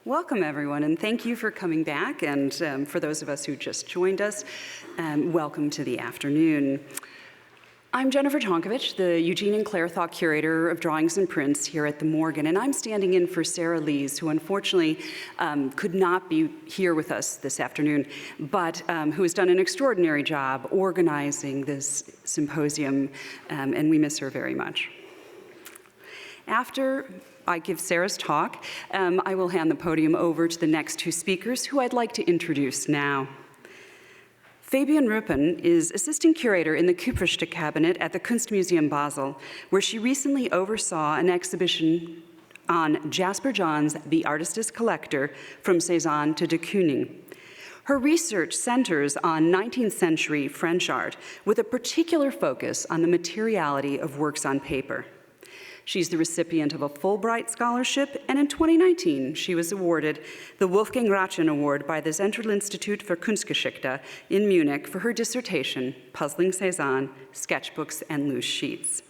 Welcome, everyone, and thank you for coming back. And for those of us who just joined us, welcome to the afternoon. I'm Jennifer Tonkovich, the Eugene and Claire Thaw Curator of Drawings and Prints here at the Morgan, and I'm standing in for Sarah Lees, who unfortunately could not be here with us this afternoon, but who has done an extraordinary job organizing this symposium, and we miss her very much. After I give Sarah's talk, I will hand the podium over to the next two speakers, who I'd like to introduce now. Fabienne Ruppen is assistant curator in the Kupferstück cabinet at the Kunstmuseum Basel, where she recently oversaw an exhibition on Jasper John's The Artist is Collector, From Cézanne to de Kooning. Her research centers on 19th century French art, with a particular focus on the materiality of works on paper. She's the recipient of a Fulbright Scholarship, and in 2019, she was awarded the Wolfgang Ratjen Award by the Zentralinstitut für Kunstgeschichte in Munich for her dissertation, Puzzling Cézanne, Sketchbooks and Loose Sheets.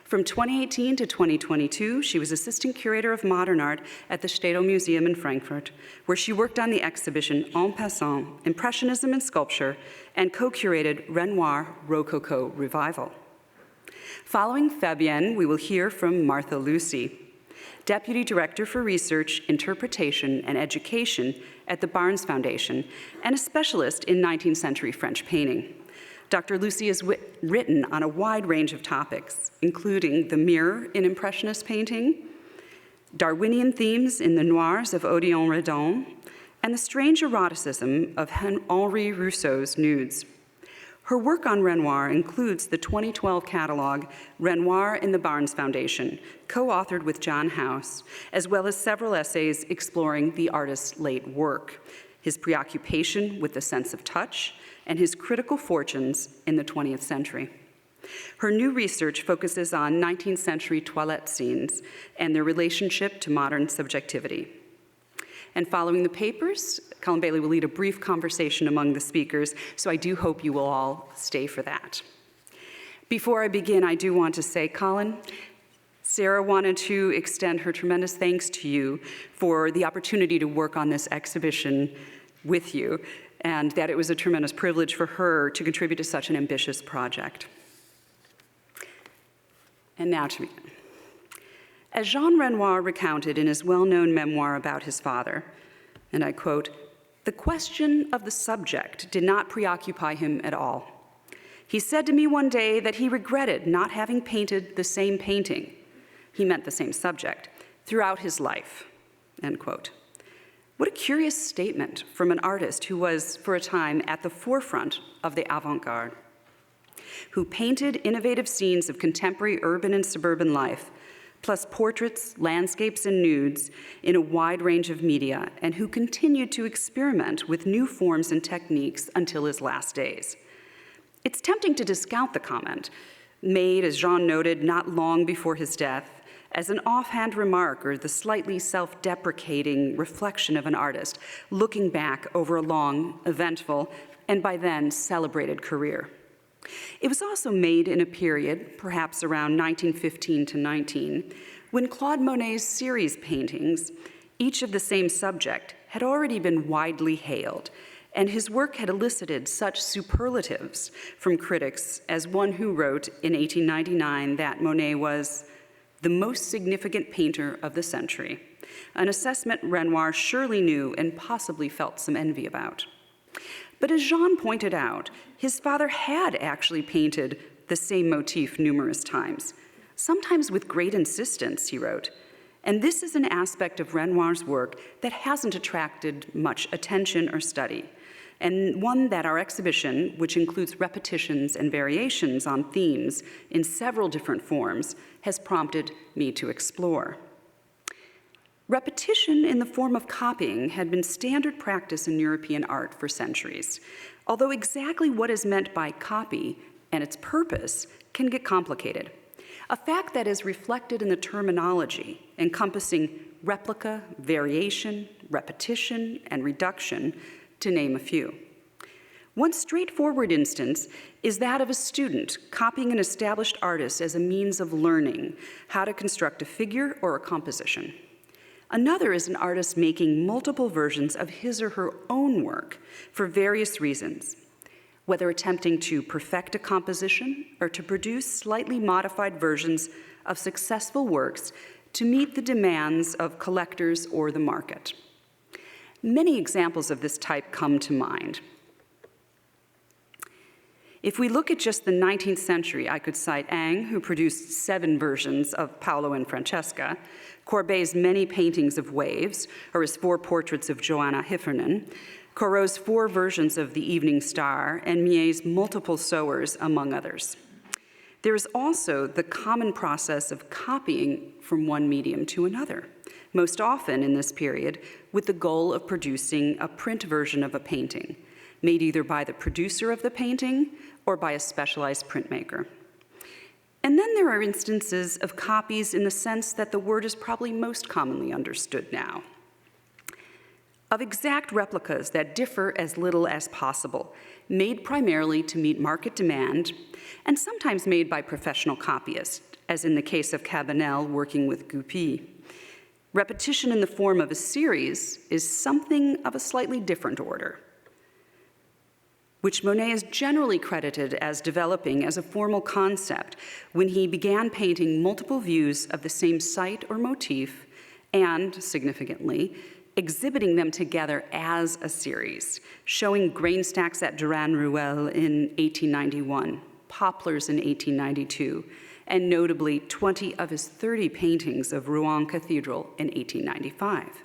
From 2018 to 2022, she was assistant curator of modern art at the Städel Museum in Frankfurt, where she worked on the exhibition En Passant, Impressionism in Sculpture, and co-curated Renoir Rococo Revival. Following Fabienne, we will hear from Martha Lucy, Deputy Director for Research, Interpretation, and Education at the Barnes Foundation, and a specialist in 19th century French painting. Dr. Lucy has written on a wide range of topics, including the mirror in Impressionist painting, Darwinian themes in the noirs of Odilon Redon, and the strange eroticism of Henri Rousseau's nudes. Her work on Renoir includes the 2012 catalog, Renoir in the Barnes Foundation, co-authored with John House, as well as several essays exploring the artist's late work, his preoccupation with the sense of touch, and his critical fortunes in the 20th century. Her new research focuses on 19th century toilette scenes and their relationship to modern subjectivity. And following the papers, Colin Bailey will lead a brief conversation among the speakers, so I do hope you will all stay for that. Before I begin, I do want to say, Colin, Sarah wanted to extend her tremendous thanks to you for the opportunity to work on this exhibition with you, and that it was a tremendous privilege for her to contribute to such an ambitious project. And now to begin. As Jean Renoir recounted in his well-known memoir about his father, and I quote, "The question of the subject did not preoccupy him at all. He said to me one day that he regretted not having painted the same painting," he meant the same subject, "throughout his life," end quote. What a curious statement from an artist who was, for a time, at the forefront of the avant-garde, who painted innovative scenes of contemporary urban and suburban life, plus portraits, landscapes, and nudes in a wide range of media, and who continued to experiment with new forms and techniques until his last days. It's tempting to discount the comment, made, as Jean noted, not long before his death, as an offhand remark or the slightly self-deprecating reflection of an artist looking back over a long, eventful, and by then celebrated career. It was also made in a period, perhaps around 1915 to 19, when Claude Monet's series paintings, each of the same subject, had already been widely hailed, and his work had elicited such superlatives from critics as one who wrote in 1899 that Monet was the most significant painter of the century, an assessment Renoir surely knew and possibly felt some envy about. But as Jean pointed out, his father had actually painted the same motif numerous times, sometimes with great insistence, he wrote. And this is an aspect of Renoir's work that hasn't attracted much attention or study, and one that our exhibition, which includes repetitions and variations on themes in several different forms, has prompted me to explore. Repetition in the form of copying had been standard practice in European art for centuries, although exactly what is meant by copy and its purpose can get complicated, a fact that is reflected in the terminology encompassing replica, variation, repetition, and reduction, to name a few. One straightforward instance is that of a student copying an established artist as a means of learning how to construct a figure or a composition. Another is an artist making multiple versions of his or her own work for various reasons, whether attempting to perfect a composition or to produce slightly modified versions of successful works to meet the demands of collectors or the market. Many examples of this type come to mind. If we look at just the 19th century, I could cite Ingres, who produced 7 versions of Paolo and Francesca, Courbet's many paintings of waves, or his 4 portraits of Joanna Heffernan, Corot's 4 versions of The Evening Star, and Millet's multiple sowers, among others. There is also the common process of copying from one medium to another, most often in this period with the goal of producing a print version of a painting, made either by the producer of the painting or by a specialized printmaker. And then there are instances of copies in the sense that the word is probably most commonly understood now, of exact replicas that differ as little as possible, made primarily to meet market demand, and sometimes made by professional copyists, as in the case of Cabanel working with Goupil. Repetition in the form of a series is something of a slightly different order, which Monet is generally credited as developing as a formal concept when he began painting multiple views of the same site or motif and, significantly, exhibiting them together as a series, showing grain stacks at Durand-Ruel in 1891, poplars in 1892, and notably 20 of his 30 paintings of Rouen Cathedral in 1895.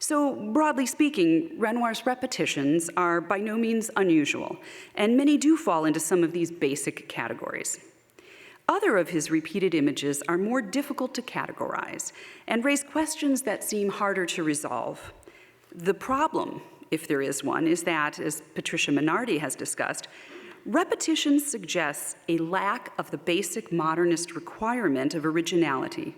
So, broadly speaking, Renoir's repetitions are by no means unusual, and many do fall into some of these basic categories. Other of his repeated images are more difficult to categorize and raise questions that seem harder to resolve. The problem, if there is one, is that, as Patricia Minardi has discussed, repetition suggests a lack of the basic modernist requirement of originality.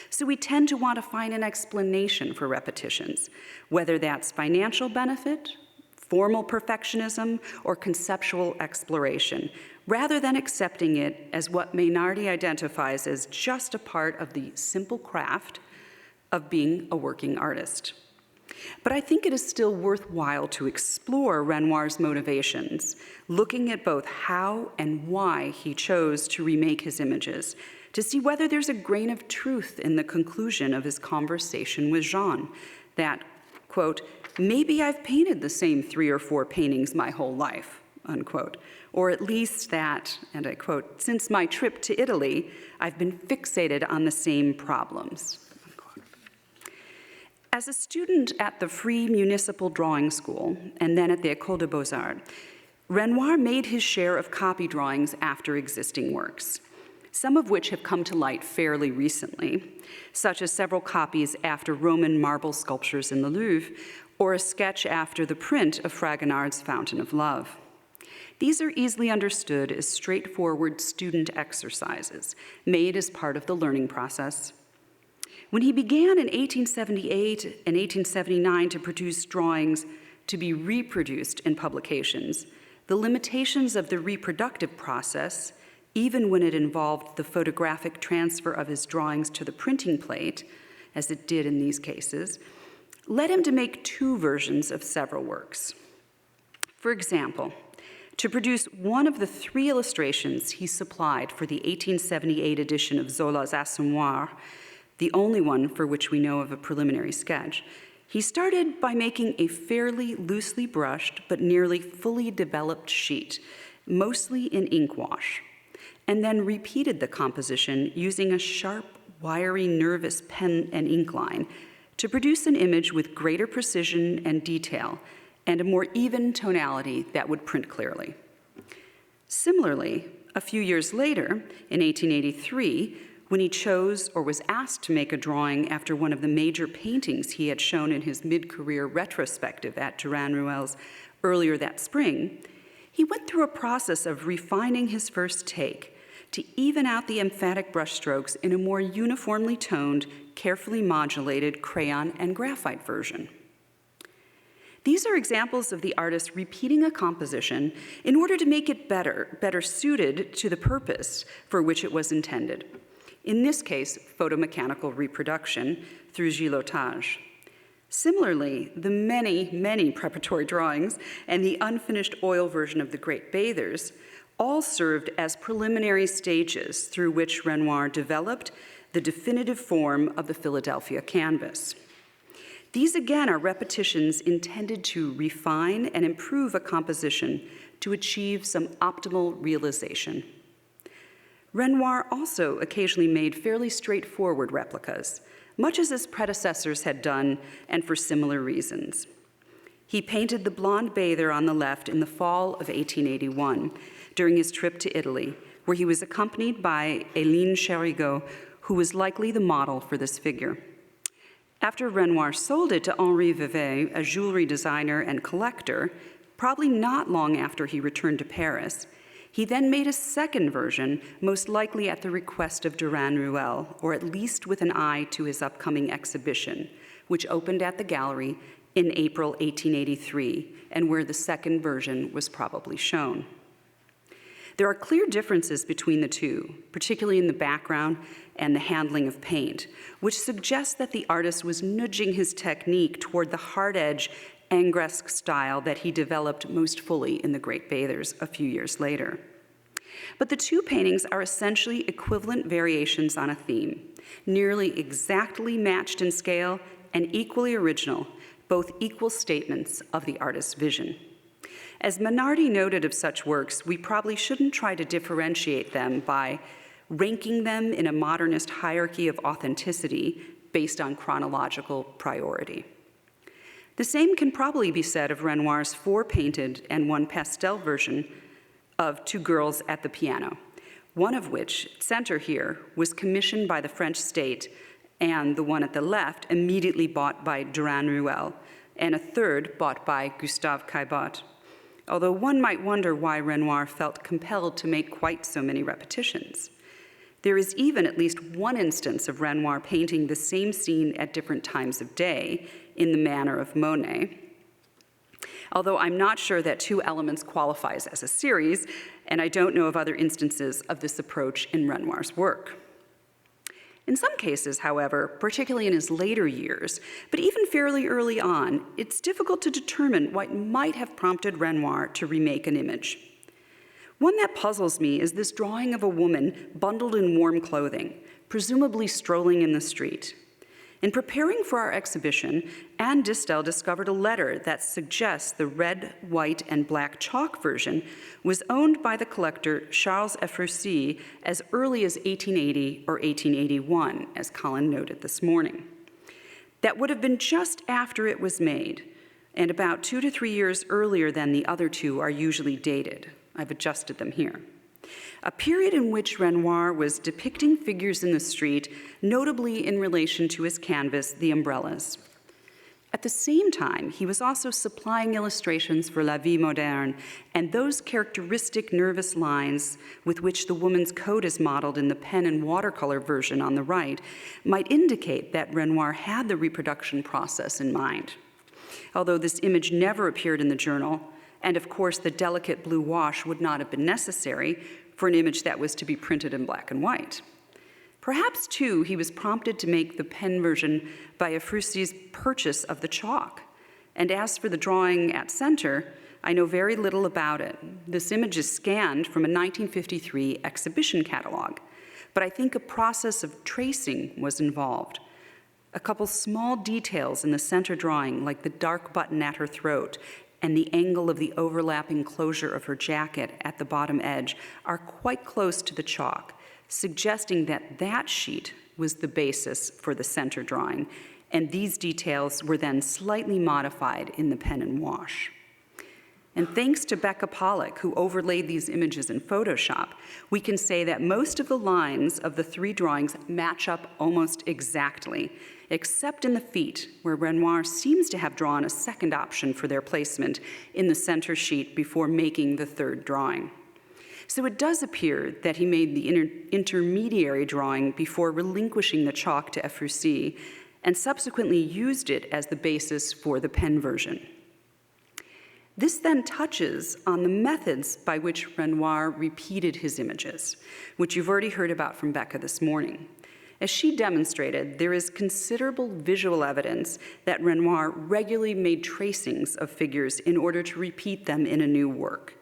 So we tend to want to find an explanation for repetitions, whether that's financial benefit, formal perfectionism, or conceptual exploration, rather than accepting it as what Minardi identifies as just a part of the simple craft of being a working artist. But I think it is still worthwhile to explore Renoir's motivations, looking at both how and why he chose to remake his images, to see whether there's a grain of truth in the conclusion of his conversation with Jean, that, quote, maybe I've painted the same 3 or 4 paintings my whole life, unquote, or at least that, and I quote, since my trip to Italy, I've been fixated on the same problems. As a student at the Free Municipal Drawing School and then at the École des Beaux-Arts, Renoir made his share of copy drawings after existing works, some of which have come to light fairly recently, such as several copies after Roman marble sculptures in the Louvre, or a sketch after the print of Fragonard's Fountain of Love. These are easily understood as straightforward student exercises made as part of the learning process. When he began in 1878 and 1879 to produce drawings to be reproduced in publications, the limitations of the reproductive process, even when it involved the photographic transfer of his drawings to the printing plate, as it did in these cases, led him to make 2 versions of several works. For example, to produce one of the 3 illustrations he supplied for the 1878 edition of Zola's Assommoir, the only one for which we know of a preliminary sketch, he started by making a fairly loosely brushed but nearly fully developed sheet, mostly in ink wash, and then repeated the composition using a sharp, wiry, nervous pen and ink line to produce an image with greater precision and detail and a more even tonality that would print clearly. Similarly, a few years later, in 1883, when he chose or was asked to make a drawing after one of the major paintings he had shown in his mid-career retrospective at Durand-Ruel's earlier that spring, he went through a process of refining his first take to even out the emphatic brushstrokes in a more uniformly toned, carefully modulated crayon and graphite version. These are examples of the artist repeating a composition in order to make it better suited to the purpose for which it was intended. in this case, photomechanical reproduction through gilottage. Similarly, the many, many preparatory drawings and the unfinished oil version of The Great Bathers all served as preliminary stages through which Renoir developed the definitive form of the Philadelphia canvas. These again are repetitions intended to refine and improve a composition to achieve some optimal realization. Renoir also occasionally made fairly straightforward replicas, much as his predecessors had done, and for similar reasons. He painted the blonde bather on the left in the fall of 1881 during his trip to Italy, where he was accompanied by Hélène Chérigot, who was likely the model for this figure. After Renoir sold it to Henri Vevey, a jewelry designer and collector, probably not long after he returned to Paris, he then made a second version, most likely at the request of Durand-Ruel, or at least with an eye to his upcoming exhibition, which opened at the gallery in April 1883, and where the second version was probably shown. There are clear differences between the two, particularly in the background and the handling of paint, which suggests that the artist was nudging his technique toward the hard-edge Ingresque style that he developed most fully in The Great Bathers a few years later. But the two paintings are essentially equivalent variations on a theme, nearly exactly matched in scale and equally original, both equal statements of the artist's vision. As Minardi noted of such works, we probably shouldn't try to differentiate them by ranking them in a modernist hierarchy of authenticity based on chronological priority. The same can probably be said of Renoir's 4 painted and 1 pastel version of Two Girls at the Piano, one of which, center here, was commissioned by the French state, and the one at the left immediately bought by Durand-Ruel, and a third bought by Gustave Caillebotte. Although one might wonder why Renoir felt compelled to make quite so many repetitions. There is even at least one instance of Renoir painting the same scene at different times of day in the manner of Monet, although I'm not sure that 2 elements qualifies as a series, and I don't know of other instances of this approach in Renoir's work. In some cases, however, particularly in his later years, but even fairly early on, it's difficult to determine what might have prompted Renoir to remake an image. One that puzzles me is this drawing of a woman bundled in warm clothing, presumably strolling in the street. In preparing for our exhibition, Anne Distel discovered a letter that suggests the red, white, and black chalk version was owned by the collector Charles Ephrussi as early as 1880 or 1881, as Colin noted this morning. That would have been just after it was made, and about 2 to 3 years earlier than the other 2 are usually dated. I've adjusted them here. A period in which Renoir was depicting figures in the street, notably in relation to his canvas, The Umbrellas. At the same time, he was also supplying illustrations for La Vie Moderne and those characteristic nervous lines with which the woman's coat is modeled in the pen and watercolor version on the right might indicate that Renoir had the reproduction process in mind. Although this image never appeared in the journal, and of course the delicate blue wash would not have been necessary for an image that was to be printed in black and white. Perhaps, too, he was prompted to make the pen version by Ephrussy's purchase of the chalk. And as for the drawing at center, I know very little about it. This image is scanned from a 1953 exhibition catalog, but I think a process of tracing was involved. A couple small details in the center drawing, like the dark button at her throat and the angle of the overlapping closure of her jacket at the bottom edge, are quite close to the chalk, suggesting that that sheet was the basis for the center drawing, and these details were then slightly modified in the pen and wash. And thanks to Becca Pollock, who overlaid these images in Photoshop, we can say that most of the lines of the 3 drawings match up almost exactly, except in the feet, where Renoir seems to have drawn a second option for their placement in the center sheet before making the 3rd drawing. So it does appear that he made the intermediary drawing before relinquishing the chalk to Ephrussi, and subsequently used it as the basis for the pen version. This then touches on the methods by which Renoir repeated his images, which you've already heard about from Becca this morning. As she demonstrated, there is considerable visual evidence that Renoir regularly made tracings of figures in order to repeat them in a new work.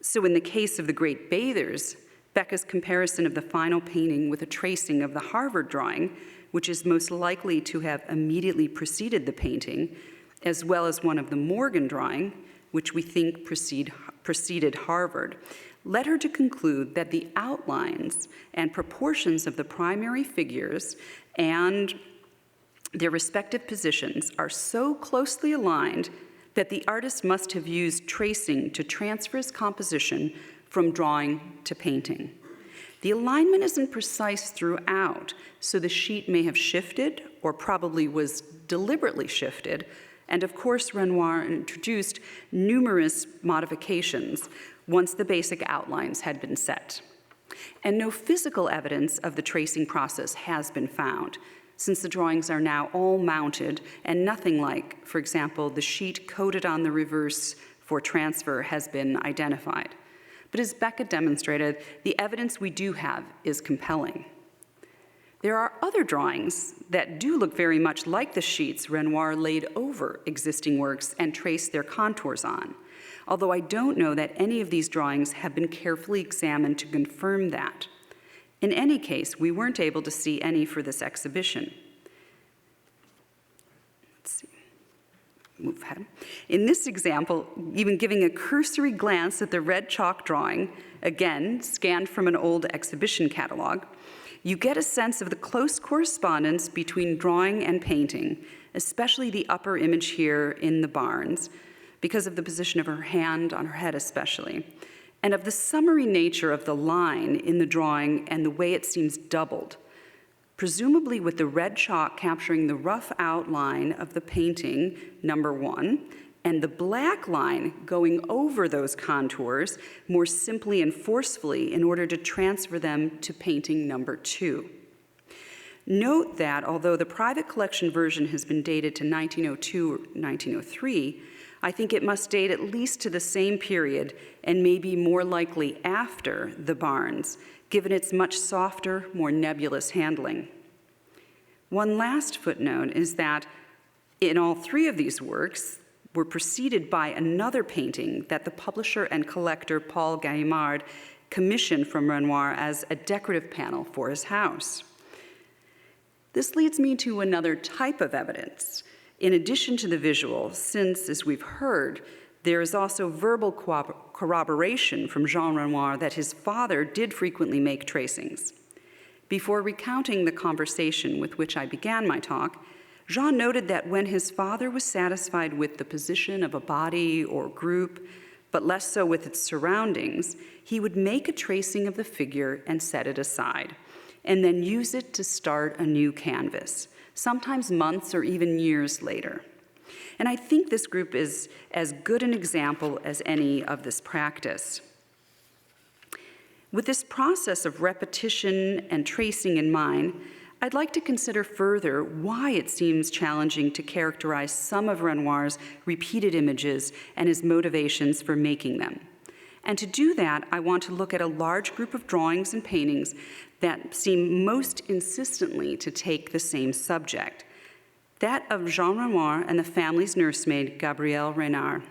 So in the case of The Great Bathers, Becca's comparison of the final painting with a tracing of the Harvard drawing, which is most likely to have immediately preceded the painting, as well as one of the Morgan drawing, which we think preceded Harvard, led her to conclude that the outlines and proportions of the primary figures and their respective positions are so closely aligned that the artist must have used tracing to transfer his composition from drawing to painting. The alignment isn't precise throughout, so the sheet may have shifted or probably was deliberately shifted. And of course, Renoir introduced numerous modifications once the basic outlines had been set. And no physical evidence of the tracing process has been found, since the drawings are now all mounted and nothing like, for example, the sheet coated on the reverse for transfer has been identified. But as Becca demonstrated, the evidence we do have is compelling. There are other drawings that do look very much like the sheets Renoir laid over existing works and traced their contours on, although I don't know that any of these drawings have been carefully examined to confirm that. In any case, we weren't able to see any for this exhibition. Let's see. Move ahead. In this example, even giving a cursory glance at the red chalk drawing, again, scanned from an old exhibition catalog, you get a sense of the close correspondence between drawing and painting, especially the upper image here in the barns, because of the position of her hand on her head especially, and of the summary nature of the line in the drawing and the way it seems doubled, presumably with the red chalk capturing the rough outline of the painting, number 1, and the black line going over those contours more simply and forcefully in order to transfer them to painting number 2. Note that although the private collection version has been dated to 1902 or 1903, I think it must date at least to the same period and maybe more likely after the Barnes, given its much softer, more nebulous handling. One last footnote is that in all 3 of these works were preceded by another painting that the publisher and collector Paul Gaimard commissioned from Renoir as a decorative panel for his house. This leads me to another type of evidence. In addition to the visual, since, as we've heard, there is also verbal corroboration from Jean Renoir that his father did frequently make tracings. Before recounting the conversation with which I began my talk, Jean noted that when his father was satisfied with the position of a body or group, but less so with its surroundings, he would make a tracing of the figure and set it aside, and then use it to start a new canvas, sometimes months or even years later. And I think this group is as good an example as any of this practice. With this process of repetition and tracing in mind, I'd like to consider further why it seems challenging to characterize some of Renoir's repeated images and his motivations for making them. And to do that, I want to look at a large group of drawings and paintings that seem most insistently to take the same subject, that of Jean Renoir and the family's nursemaid, Gabrielle Renard.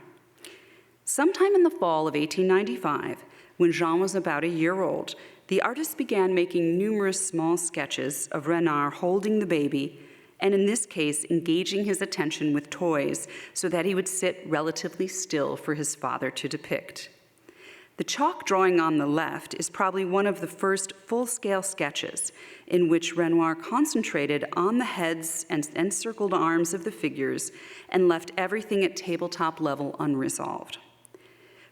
Sometime in the fall of 1895, when Jean was about a year old, the artist began making numerous small sketches of Renard holding the baby, and in this case, engaging his attention with toys so that he would sit relatively still for his father to depict. The chalk drawing on the left is probably one of the first full-scale sketches in which Renoir concentrated on the heads and encircled arms of the figures and left everything at tabletop level unresolved.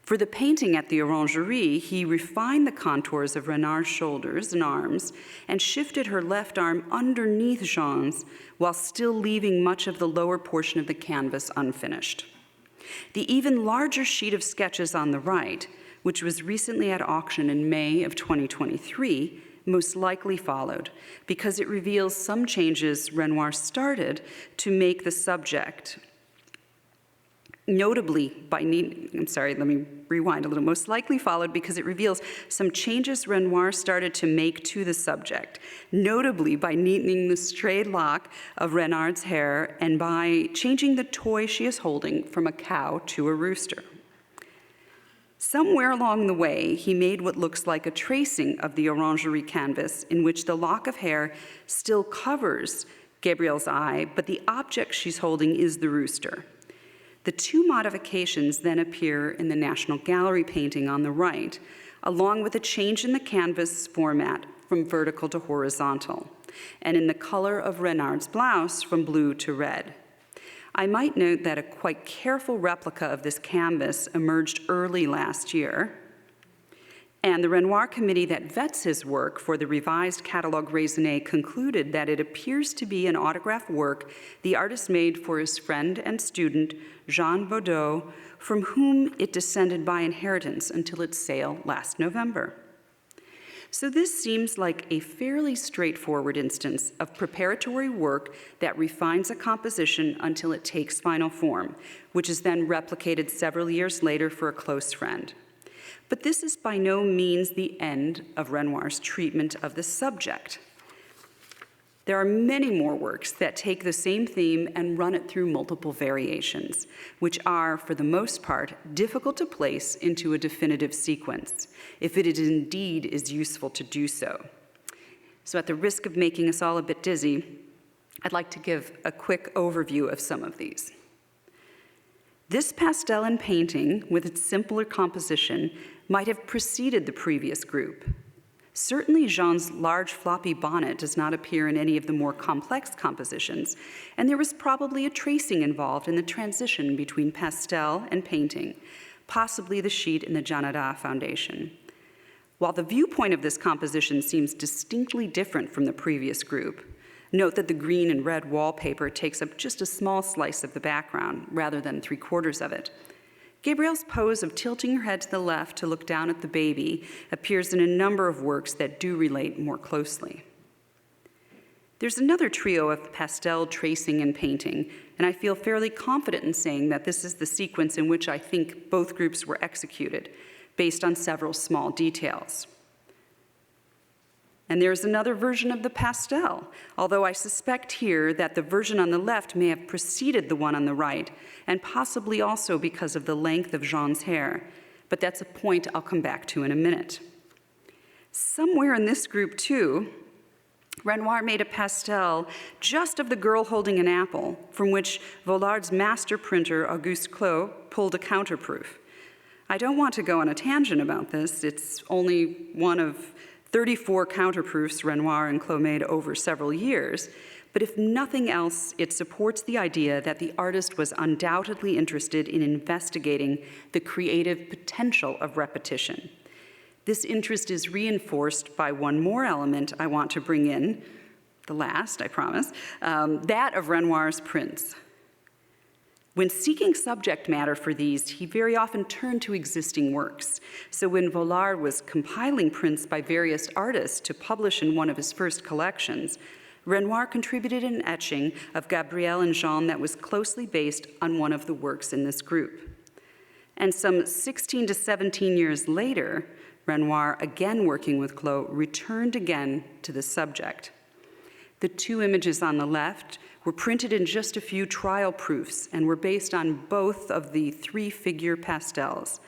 For the painting at the Orangerie, he refined the contours of Renard's shoulders and arms and shifted her left arm underneath Jean's while still leaving much of the lower portion of the canvas unfinished. The even larger sheet of sketches on the right, which was recently at auction in May of 2023, most likely followed, because it reveals some changes Renoir started to make the subject notably by let me rewind a little, most likely followed because it reveals some changes Renoir started to make to the subject, notably by neatening the straight lock of Renard's hair and by changing the toy she is holding from a cow to a rooster. Somewhere along the way, he made what looks like a tracing of the orangerie canvas in which the lock of hair still covers Gabrielle's eye, but the object she's holding is the rooster. The two modifications then appear in the National Gallery painting on the right, along with a change in the canvas format from vertical to horizontal, and in the color of Renard's blouse from blue to red. I might note that a quite careful replica of this canvas emerged early last year, and the Renoir committee that vets his work for the revised Catalogue Raisonné concluded that it appears to be an autograph work the artist made for his friend and student, Jean Baudot, from whom it descended by inheritance until its sale last November. So this seems like a fairly straightforward instance of preparatory work that refines a composition until it takes final form, which is then replicated several years later for a close friend. But this is by no means the end of Renoir's treatment of the subject. There are many more works that take the same theme and run it through multiple variations, which are, for the most part, difficult to place into a definitive sequence, if it indeed is useful to do so. So at the risk of making us all a bit dizzy, I'd like to give a quick overview of some of these. This pastel and painting, with its simpler composition, might have preceded the previous group. Certainly Jean's large floppy bonnet does not appear in any of the more complex compositions, and there was probably a tracing involved in the transition between pastel and painting, possibly the sheet in the Janada Foundation. While the viewpoint of this composition seems distinctly different from the previous group, note that the green and red wallpaper takes up just a small slice of the background rather than 3/4 of it. Gabrielle's pose of tilting her head to the left to look down at the baby appears in a number of works that do relate more closely. There's another trio of pastel, tracing, and painting, and I feel fairly confident in saying that this is the sequence in which I think both groups were executed, based on several small details. And there's another version of the pastel, although I suspect here that the version on the left may have preceded the one on the right, and possibly also because of the length of Jean's hair, but that's a point I'll come back to in a minute. Somewhere in this group, too, Renoir made a pastel just of the girl holding an apple, from which Vollard's master printer, Auguste Renoir, pulled a counterproof. I don't want to go on a tangent about this. It's only one of 34 counterproofs Renoir and Clos made over several years, but if nothing else, it supports the idea that the artist was undoubtedly interested in investigating the creative potential of repetition. This interest is reinforced by one more element I want to bring in, the last, I promise, that of Renoir's prints. When seeking subject matter for these, he very often turned to existing works. So when Vollard was compiling prints by various artists to publish in one of his first collections, Renoir contributed an etching of Gabrielle and Jean that was closely based on one of the works in this group. And some 16 to 17 years later, Renoir, again working with Clos, returned again to the subject. The two images on the left were printed in just a few trial proofs and were based on both of the 3-figure pastels,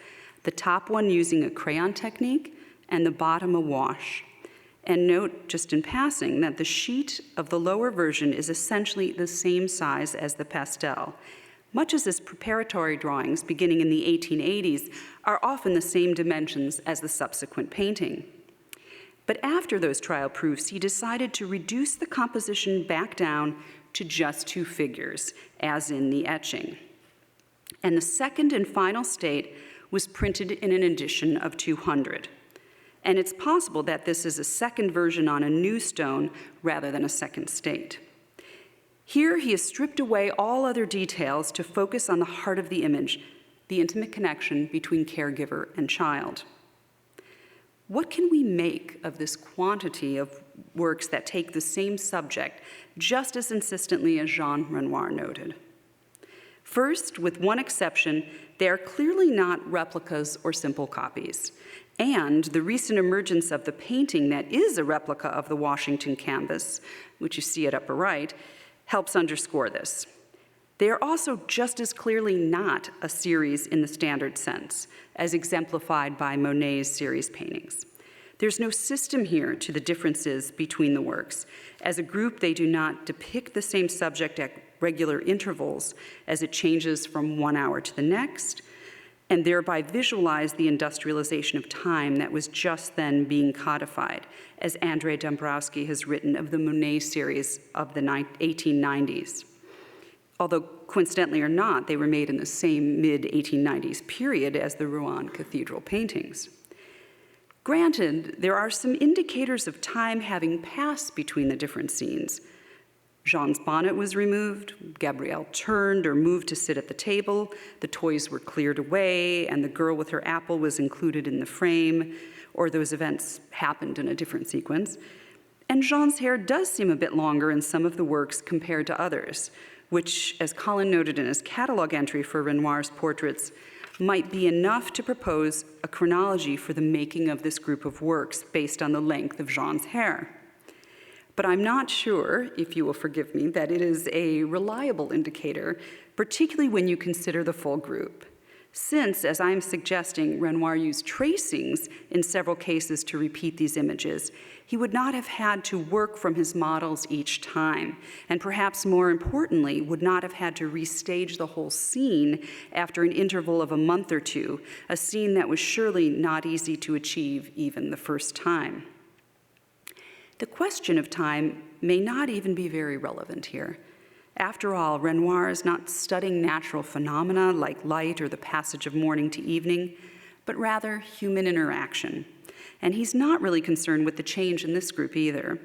the top one using a crayon technique and the bottom a wash. And note, just in passing, that the sheet of the lower version is essentially the same size as the pastel, much as his preparatory drawings beginning in the 1880s are often the same dimensions as the subsequent painting. But after those trial proofs, he decided to reduce the composition back down to just 2 figures, as in the etching. And the second and final state was printed in an edition of 200. And it's possible that this is a second version on a new stone rather than a second state. Here he has stripped away all other details to focus on the heart of the image, the intimate connection between caregiver and child. What can we make of this quantity of works that take the same subject just as insistently as Jean Renoir noted? First, with one exception, they are clearly not replicas or simple copies. And the recent emergence of the painting that is a replica of the Washington canvas, which you see at upper right, helps underscore this. They are also just as clearly not a series in the standard sense, as exemplified by Monet's series paintings. There's no system here to the differences between the works. As a group, they do not depict the same subject at regular intervals as it changes from one hour to the next, and thereby visualize the industrialization of time that was just then being codified, as Andrei Dombrowski has written of the Monet series of the 1890s. Although coincidentally or not, they were made in the same mid-1890s period as the Rouen Cathedral paintings. Granted, there are some indicators of time having passed between the different scenes. Jean's bonnet was removed, Gabrielle turned or moved to sit at the table, the toys were cleared away, and the girl with her apple was included in the frame, or those events happened in a different sequence. And Jean's hair does seem a bit longer in some of the works compared to others, which, as Colin noted in his catalog entry for Renoir's portraits, might be enough to propose a chronology for the making of this group of works based on the length of Jean's hair. But I'm not sure, if you will forgive me, that it is a reliable indicator, particularly when you consider the full group. Since, as I'm suggesting, Renoir used tracings in several cases to repeat these images, he would not have had to work from his models each time, and perhaps more importantly, would not have had to restage the whole scene after an interval of a month or two, a scene that was surely not easy to achieve even the first time. The question of time may not even be very relevant here. After all, Renoir is not studying natural phenomena like light or the passage of morning to evening, but rather human interaction. And he's not really concerned with the change in this group either.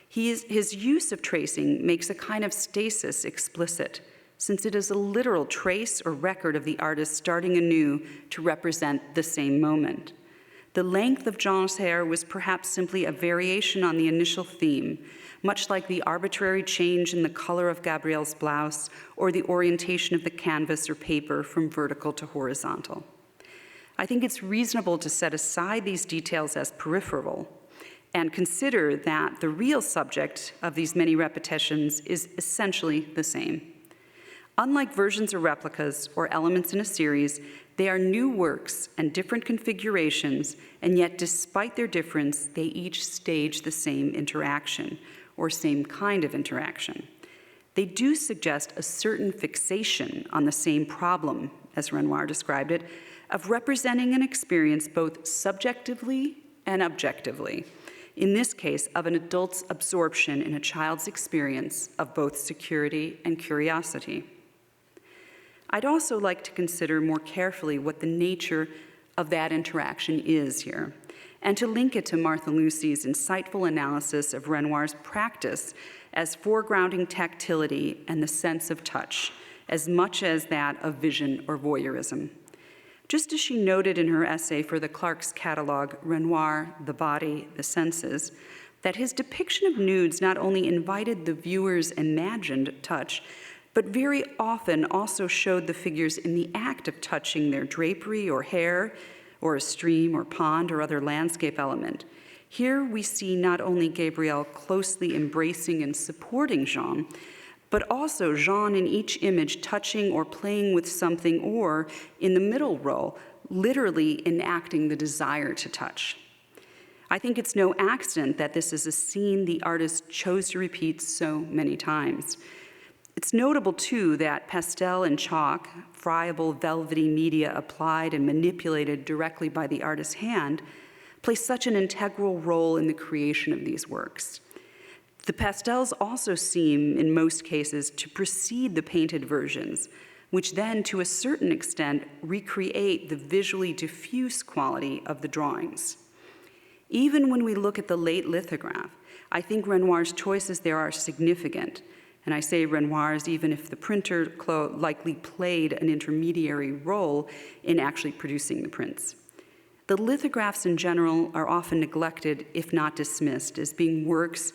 His use of tracing makes a kind of stasis explicit, since it is a literal trace or record of the artist starting anew to represent the same moment. The length of Jean's hair was perhaps simply a variation on the initial theme, much like the arbitrary change in the color of Gabrielle's blouse or the orientation of the canvas or paper from vertical to horizontal. I think it's reasonable to set aside these details as peripheral and consider that the real subject of these many repetitions is essentially the same. Unlike versions or replicas or elements in a series, they are new works and different configurations, and yet despite their difference, they each stage the same interaction, or same kind of interaction. They do suggest a certain fixation on the same problem, as Renoir described it, of representing an experience both subjectively and objectively, in this case, of an adult's absorption in a child's experience of both security and curiosity. I'd also like to consider more carefully what the nature of that interaction is here, and to link it to Martha Lucy's insightful analysis of Renoir's practice as foregrounding tactility and the sense of touch, as much as that of vision or voyeurism. Just as she noted in her essay for the Clark's catalog, Renoir, the Body, the Senses, that his depiction of nudes not only invited the viewer's imagined touch, but very often also showed the figures in the act of touching their drapery or hair, or a stream or pond or other landscape element. Here we see not only Gabrielle closely embracing and supporting Jean, but also Jean in each image touching or playing with something, or in the middle row, literally enacting the desire to touch. I think it's no accident that this is a scene the artist chose to repeat so many times. It's notable, too, that pastel and chalk, friable, velvety media applied and manipulated directly by the artist's hand, play such an integral role in the creation of these works. The pastels also seem, in most cases, to precede the painted versions, which then, to a certain extent, recreate the visually diffuse quality of the drawings. Even when we look at the late lithograph, I think Renoir's choices there are significant. And I say Renoir's even if the printer likely played an intermediary role in actually producing the prints. the lithographs in general are often neglected, if not dismissed, as being works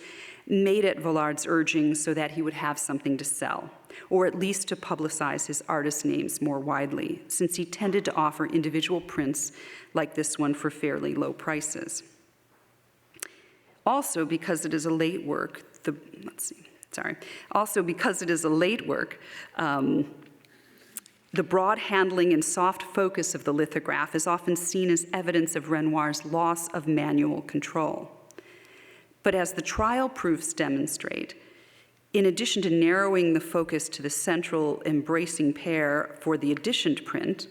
made at Vollard's urging so that he would have something to sell, or at least to publicize his artist names more widely, since he tended to offer individual prints like this one for fairly low prices. Also, because it is a late work, the broad handling and soft focus of the lithograph is often seen as evidence of Renoir's loss of manual control. But as the trial proofs demonstrate, in addition to narrowing the focus to the central embracing pair for the editioned print,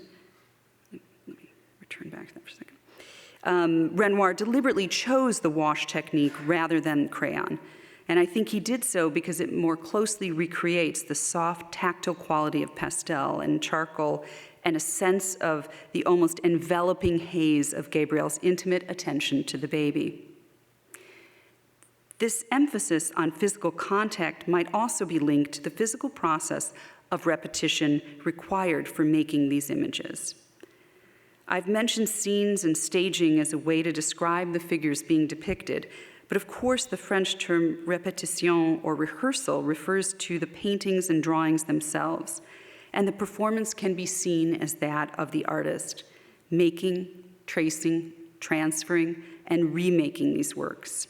let me return back to that for a second, Renoir deliberately chose the wash technique rather than crayon. And I think he did so because it more closely recreates the soft, tactile quality of pastel and charcoal and a sense of the almost enveloping haze of Gabriel's intimate attention to the baby. This emphasis on physical contact might also be linked to the physical process of repetition required for making these images. I've mentioned scenes and staging as a way to describe the figures being depicted, but of course the French term répétition or rehearsal refers to the paintings and drawings themselves, and the performance can be seen as that of the artist, making, tracing, transferring, and remaking these works.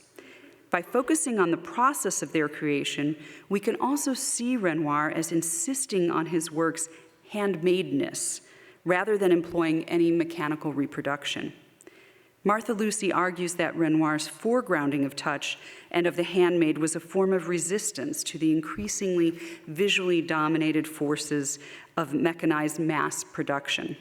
By focusing on the process of their creation, we can also see Renoir as insisting on his work's handmadeness, rather than employing any mechanical reproduction. Martha Lucy argues that Renoir's foregrounding of touch and of the handmade was a form of resistance to the increasingly visually dominated forces of mechanized mass production.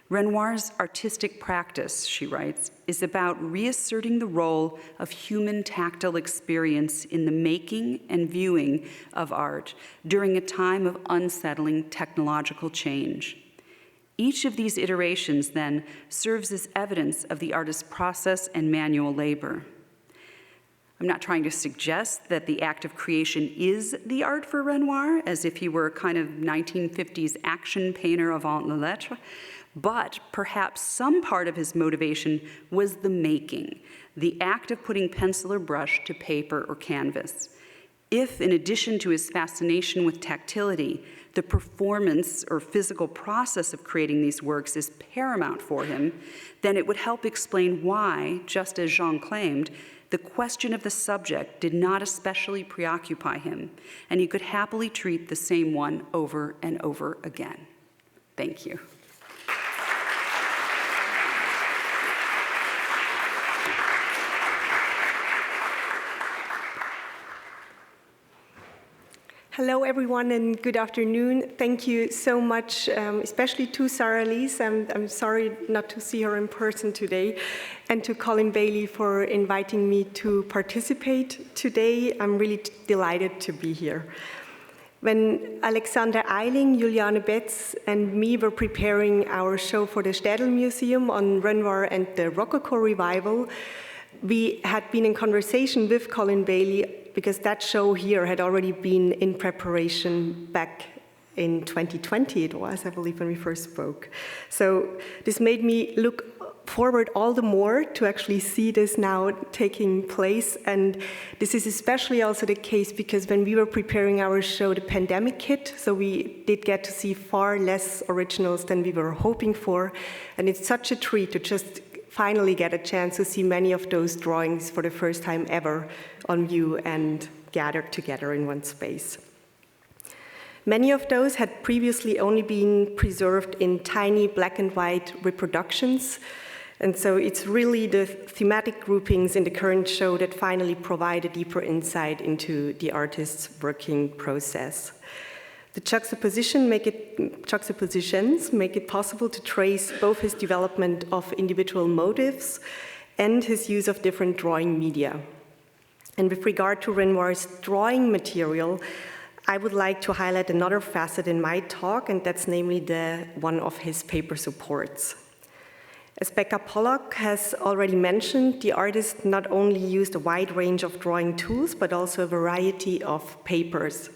Renoir's artistic practice, she writes, is about reasserting the role of human tactile experience in the making and viewing of art during a time of unsettling technological change. Each of these iterations, then, serves as evidence of the artist's process and manual labor. I'm not trying to suggest that the act of creation is the art for Renoir, as if he were a kind of 1950s action painter avant la lettre, but perhaps some part of his motivation was the making, the act of putting pencil or brush to paper or canvas. If, in addition to his fascination with tactility, the performance or physical process of creating these works is paramount for him, then it would help explain why, just as Jean claimed, the question of the subject did not especially preoccupy him, and he could happily treat the same one over and over again. Thank you. Hello, everyone, and good afternoon. Thank you so much, especially to Sarah Lise. I'm sorry not to see her in person today, and to Colin Bailey for inviting me to participate today. I'm really delighted to be here. When Alexander Eiling, Juliane Betz, and me were preparing our show for the Städel Museum on Renoir and the Rococo revival, we had been in conversation with Colin Bailey because that show here had already been in preparation back in 2020, it was, I believe, when we first spoke. So this made me look forward all the more to actually see this now taking place. And this is especially also the case because when we were preparing our show, the pandemic hit, so we did get to see far less originals than we were hoping for. And it's such a treat to just finally get a chance to see many of those drawings for the first time ever on view and gathered together in one space. Many of those had previously only been preserved in tiny black and white reproductions, and so it's really the thematic groupings in the current show that finally provide a deeper insight into the artist's working process. The juxtapositions make it possible to trace both his development of individual motifs and his use of different drawing media. And with regard to Renoir's drawing material, I would like to highlight another facet in my talk, and that's namely the one of his paper supports. As Becca Pollock has already mentioned, the artist not only used a wide range of drawing tools, but also a variety of papers.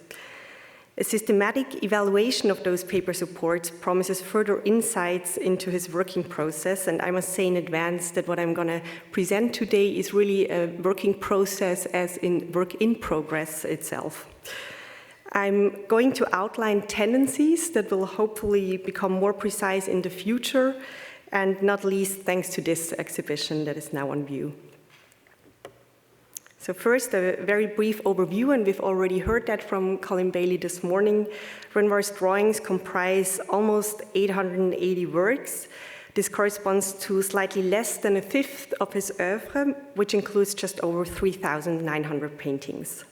A systematic evaluation of those paper supports promises further insights into his working process, and I must say in advance that what I'm going to present today is really a working process as in work in progress itself. I'm going to outline tendencies that will hopefully become more precise in the future, and not least thanks to this exhibition that is now on view. So first, a very brief overview, and we've already heard that from Colin Bailey this morning. Renoir's drawings comprise almost 880 works. This corresponds to slightly less than a fifth of his oeuvre, which includes just over 3,900 paintings.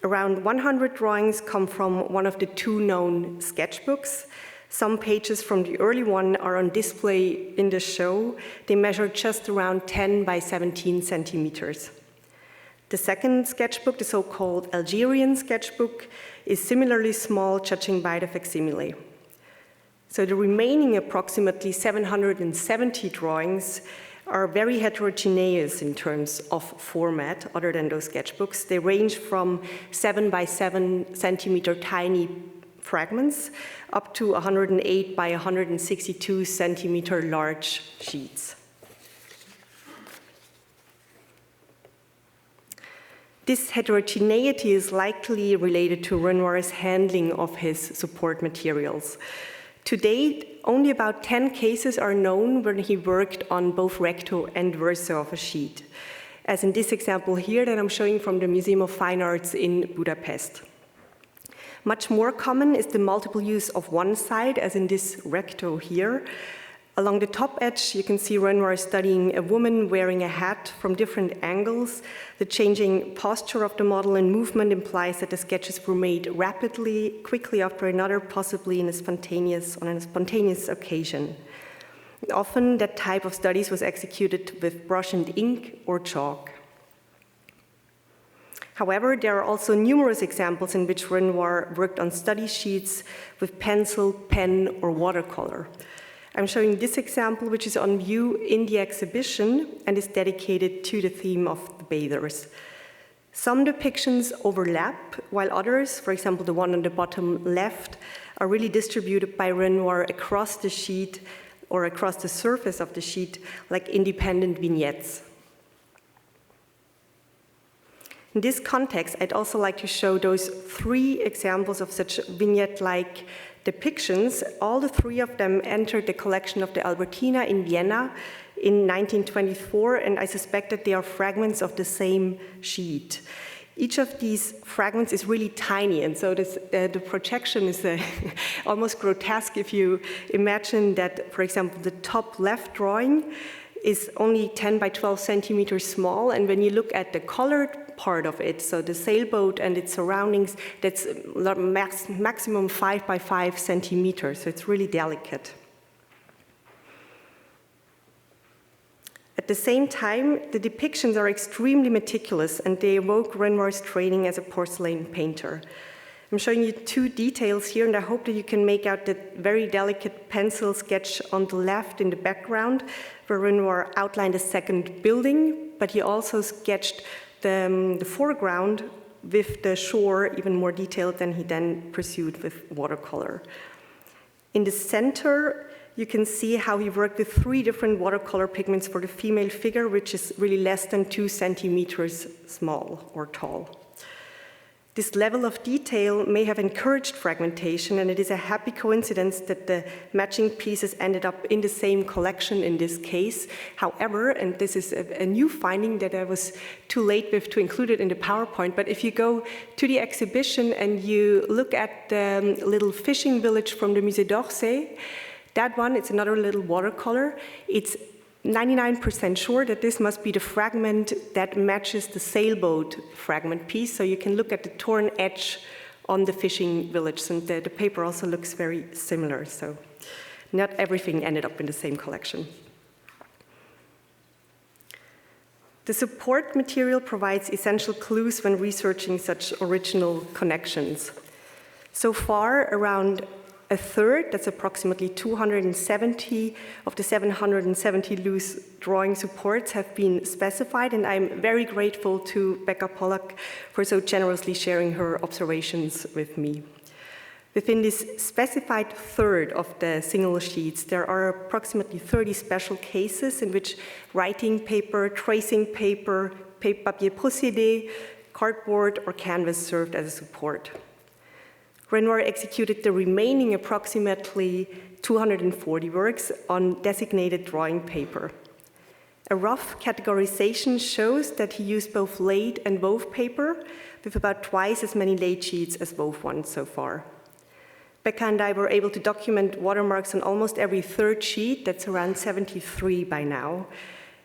Around 100 drawings come from one of the two known sketchbooks. Some pages from the early one are on display in the show. They measure just around 10 by 17 centimeters. The second sketchbook, the so-called Algerian sketchbook, is similarly small, judging by the facsimile. So the remaining approximately 770 drawings are very heterogeneous in terms of format, other than those sketchbooks. They range from 7 by 7 centimeter tiny fragments up to 108 by 162 centimeter large sheets. This heterogeneity is likely related to Renoir's handling of his support materials. To date, only about 10 cases are known when he worked on both recto and verso of a sheet, as in this example here that I'm showing from the Museum of Fine Arts in Budapest. Much more common is the multiple use of one side, as in this recto here. Along the top edge, you can see Renoir studying a woman wearing a hat from different angles. The changing posture of the model and movement implies that the sketches were made rapidly, quickly after another, possibly on a spontaneous occasion. Often, that type of studies was executed with brush and ink or chalk. However, there are also numerous examples in which Renoir worked on study sheets with pencil, pen, or watercolor. I'm showing this example, which is on view in the exhibition and is dedicated to the theme of the bathers. Some depictions overlap, while others, for example, the one on the bottom left, are really distributed by Renoir across the sheet or across the surface of the sheet, like independent vignettes. In this context, I'd also like to show those three examples of such vignette-like depictions. All the three of them entered the collection of the Albertina in Vienna in 1924, and I suspect that they are fragments of the same sheet. Each of these fragments is really tiny, and so the projection is almost grotesque if you imagine that, for example, the top left drawing is only 10 by 12 centimeters small, and when you look at the colored part of it, so the sailboat and its surroundings, that's maximum 5 by 5 centimeters, so it's really delicate. At the same time, the depictions are extremely meticulous, and they evoke Renoir's training as a porcelain painter. I'm showing you two details here, and I hope that you can make out the very delicate pencil sketch on the left in the background, where Renoir outlined a second building, but he also sketched the foreground with the shore even more detailed than he then pursued with watercolor. In the center, you can see how he worked with 3 different watercolor pigments for the female figure, which is really less than 2 centimeters small or tall. This level of detail may have encouraged fragmentation, and it is a happy coincidence that the matching pieces ended up in the same collection in this case. However, and this is a new finding that I was too late with to include it in the PowerPoint, but if you go to the exhibition and you look at the little fishing village from the Musée d'Orsay, that one, it's another little watercolor. It's 99% sure that this must be the fragment that matches the sailboat fragment piece, so you can look at the torn edge on the fishing village, and the paper also looks very similar, so not everything ended up in the same collection. The support material provides essential clues when researching such original connections. So far, around a third, that's approximately 270 of the 770 loose drawing supports have been specified, and I'm very grateful to Becca Pollack for so generously sharing her observations with me. Within this specified third of the single sheets, there are approximately 30 special cases in which writing paper, tracing paper, papier procédé, cardboard, or canvas served as a support. Renoir executed the remaining approximately 240 works on designated drawing paper. A rough categorization shows that he used both laid and wove paper, with about twice as many laid sheets as wove ones so far. Becca and I were able to document watermarks on almost every third sheet, that's around 73 by now.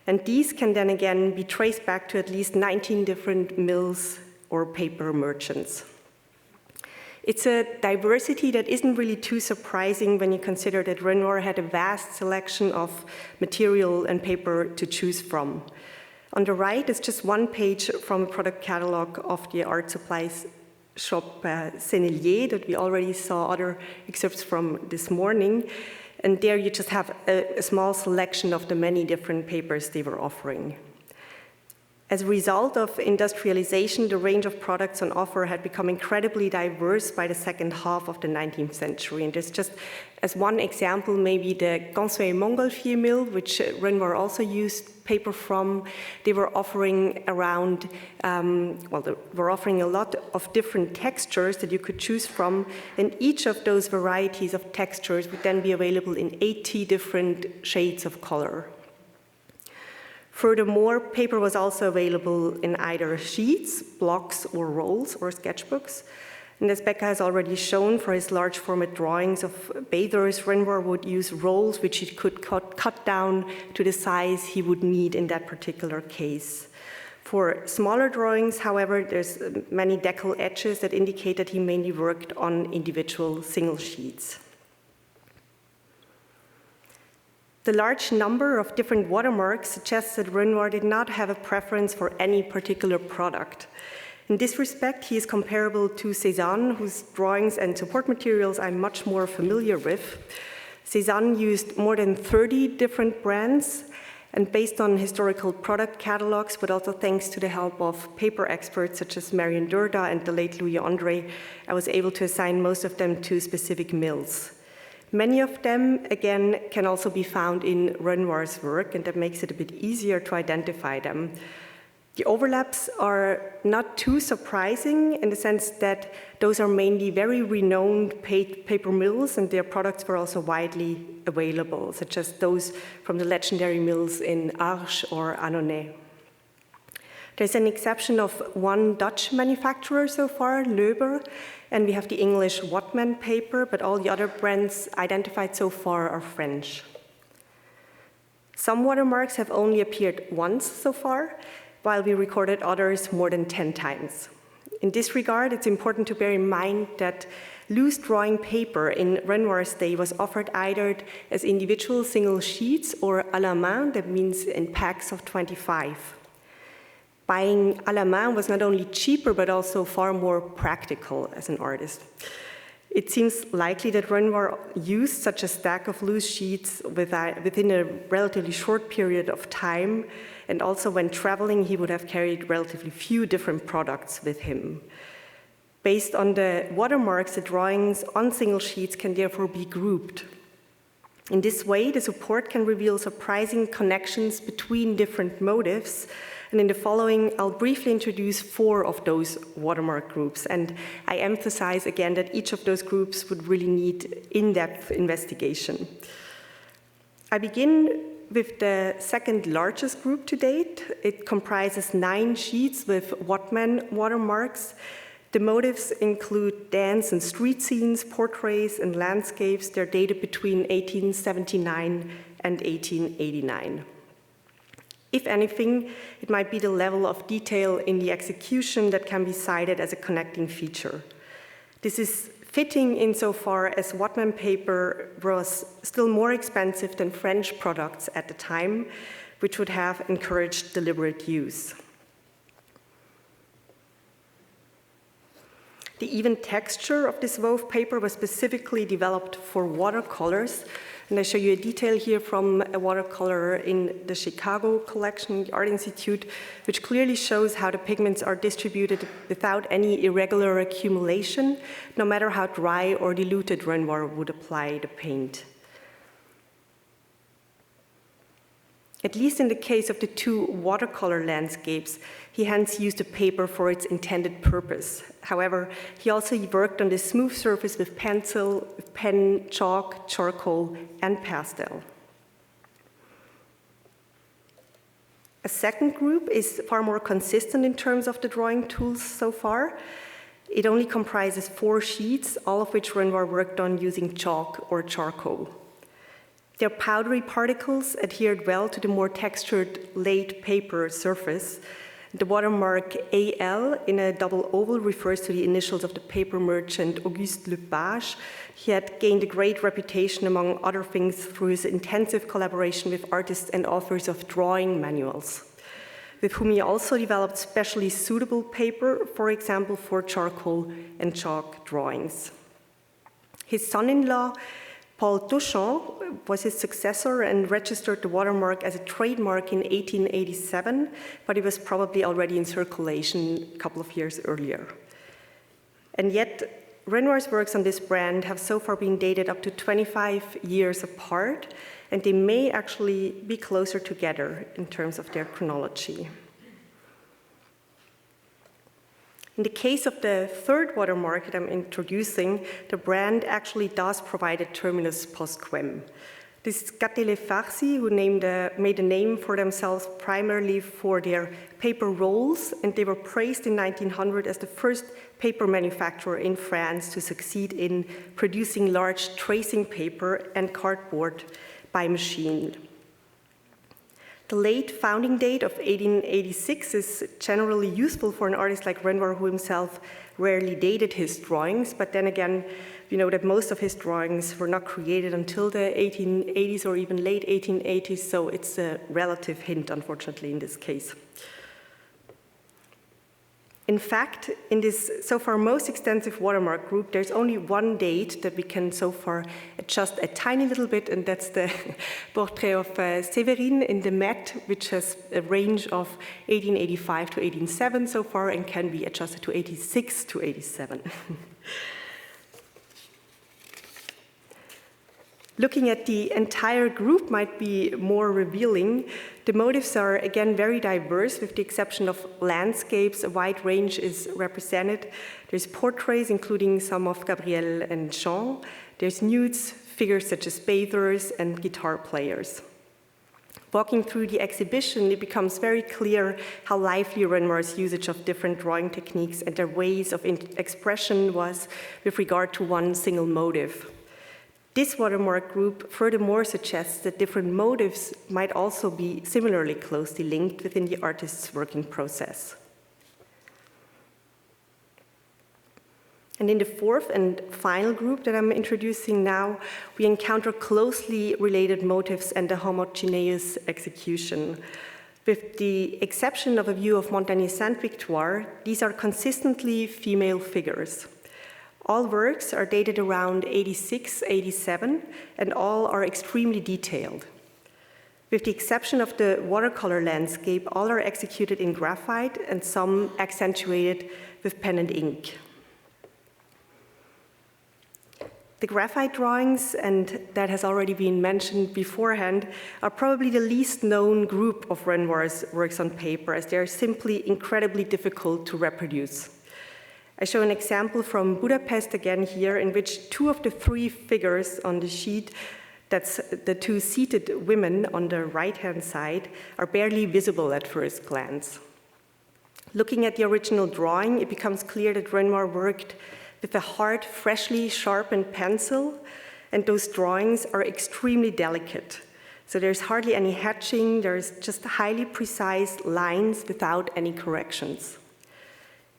And these can then again be traced back to at least 19 different mills or paper merchants. It's a diversity that isn't really too surprising when you consider that Renoir had a vast selection of material and paper to choose from. On the right is just one page from a product catalog of the art supplies shop Sennelier that we already saw other excerpts from this morning. And there you just have a small selection of the many different papers they were offering. As a result of industrialization, the range of products on offer had become incredibly diverse by the second half of the 19th century. And there's just, as one example, maybe the consummate Montgolfier mill, which Renoir also used paper from. They were offering around, they were offering a lot of different textures that you could choose from. And each of those varieties of textures would then be available in 80 different shades of color. Furthermore, paper was also available in either sheets, blocks, or rolls, or sketchbooks. And as Becca has already shown, for his large format drawings of bathers, Renoir would use rolls which he could cut down to the size he would need in that particular case. For smaller drawings, however, there's many decal etches that indicate that he mainly worked on individual single sheets. The large number of different watermarks suggests that Renoir did not have a preference for any particular product. In this respect, he is comparable to Cézanne, whose drawings and support materials I'm much more familiar with. Cézanne used more than 30 different brands, and based on historical product catalogs, but also thanks to the help of paper experts such as Marion Durda and the late Louis André, I was able to assign most of them to specific mills. Many of them, again, can also be found in Renoir's work, and that makes it a bit easier to identify them. The overlaps are not too surprising in the sense that those are mainly very renowned paper mills, and their products were also widely available, such as those from the legendary mills in Arches or Annonay. There's an exception of one Dutch manufacturer so far, Löber, and we have the English Whatman paper, but all the other brands identified so far are French. Some watermarks have only appeared once so far, while we recorded others more than 10 times. In this regard, it's important to bear in mind that loose drawing paper in Renoir's day was offered either as individual single sheets or à la main, that means in packs of 25. Buying à la main was not only cheaper, but also far more practical as an artist. It seems likely that Renoir used such a stack of loose sheets within a relatively short period of time, and also when traveling, he would have carried relatively few different products with him. Based on the watermarks, the drawings on single sheets can therefore be grouped. In this way, the support can reveal surprising connections between different motifs. And in the following, I'll briefly introduce 4 of those watermark groups. And I emphasize again that each of those groups would really need in-depth investigation. I begin with the second largest group to date. It comprises 9 sheets with Whatman watermarks. The motifs include dance and street scenes, portraits, and landscapes. They're dated between 1879 and 1889. If anything, it might be the level of detail in the execution that can be cited as a connecting feature. This is fitting insofar as Whatman paper was still more expensive than French products at the time, which would have encouraged deliberate use. The even texture of this wove paper was specifically developed for watercolors, And I show you a detail here from a watercolor in the Chicago collection, the Art Institute, which clearly shows how the pigments are distributed without any irregular accumulation, no matter how dry or diluted Renoir would apply the paint. At least in the case of the two watercolor landscapes, he hence used the paper for its intended purpose. However, he also worked on the smooth surface with pencil, pen, chalk, charcoal, and pastel. A second group is far more consistent in terms of the drawing tools so far. It only comprises 4 sheets, all of which Renoir worked on using chalk or charcoal. Their powdery particles adhered well to the more textured laid paper surface. The watermark AL in a double oval refers to the initials of the paper merchant Auguste Renoir. He had gained a great reputation, among other things, through his intensive collaboration with artists and authors of drawing manuals, with whom he also developed specially suitable paper, for example, for charcoal and chalk drawings. His son-in-law, Paul Touchon, was his successor and registered the watermark as a trademark in 1887, but it was probably already in circulation a couple of years earlier. And yet, Renoir's works on this brand have so far been dated up to 25 years apart, and they may actually be closer together in terms of their chronology. In the case of the third watermark that I'm introducing, the brand actually does provide a terminus post quem. This Gatele Farsi, who made a name for themselves primarily for their paper rolls, and they were praised in 1900 as the first paper manufacturer in France to succeed in producing large tracing paper and cardboard by machine. The late founding date of 1886 is generally useful for an artist like Renoir, who himself rarely dated his drawings, but then again, we know that most of his drawings were not created until the 1880s or even late 1880s, so it's a relative hint, unfortunately, in this case. In fact, in this so far most extensive watermark group, there's only one date that we can so far adjust a tiny little bit, and that's the portrait of Séverine in the Met, which has a range of 1885 to 1807 so far and can be adjusted to 86 to 87. Looking at the entire group might be more revealing. The motifs are, again, very diverse, with the exception of landscapes. A wide range is represented. There's portraits, including some of Gabriel and Jean. There's nudes, figures such as bathers, and guitar players. Walking through the exhibition, it becomes very clear how lively Renoir's usage of different drawing techniques and their ways of expression was with regard to one single motive. This watermark group furthermore suggests that different motives might also be similarly closely linked within the artist's working process. And in the fourth and final group that I'm introducing now, we encounter closely related motives and a homogeneous execution. With the exception of a view of Montagnier Sainte-Victoire, these are consistently female figures. All works are dated around 86, 87, and all are extremely detailed. With the exception of the watercolor landscape, all are executed in graphite and some accentuated with pen and ink. The graphite drawings, and that has already been mentioned beforehand, are probably the least known group of Renoir's works on paper, as they are simply incredibly difficult to reproduce. I show an example from Budapest again here, in which 2 of the 3 figures on the sheet, that's the 2 seated women on the right-hand side, are barely visible at first glance. Looking at the original drawing, it becomes clear that Renoir worked with a hard, freshly sharpened pencil, and those drawings are extremely delicate. So there's hardly any hatching, there's just highly precise lines without any corrections.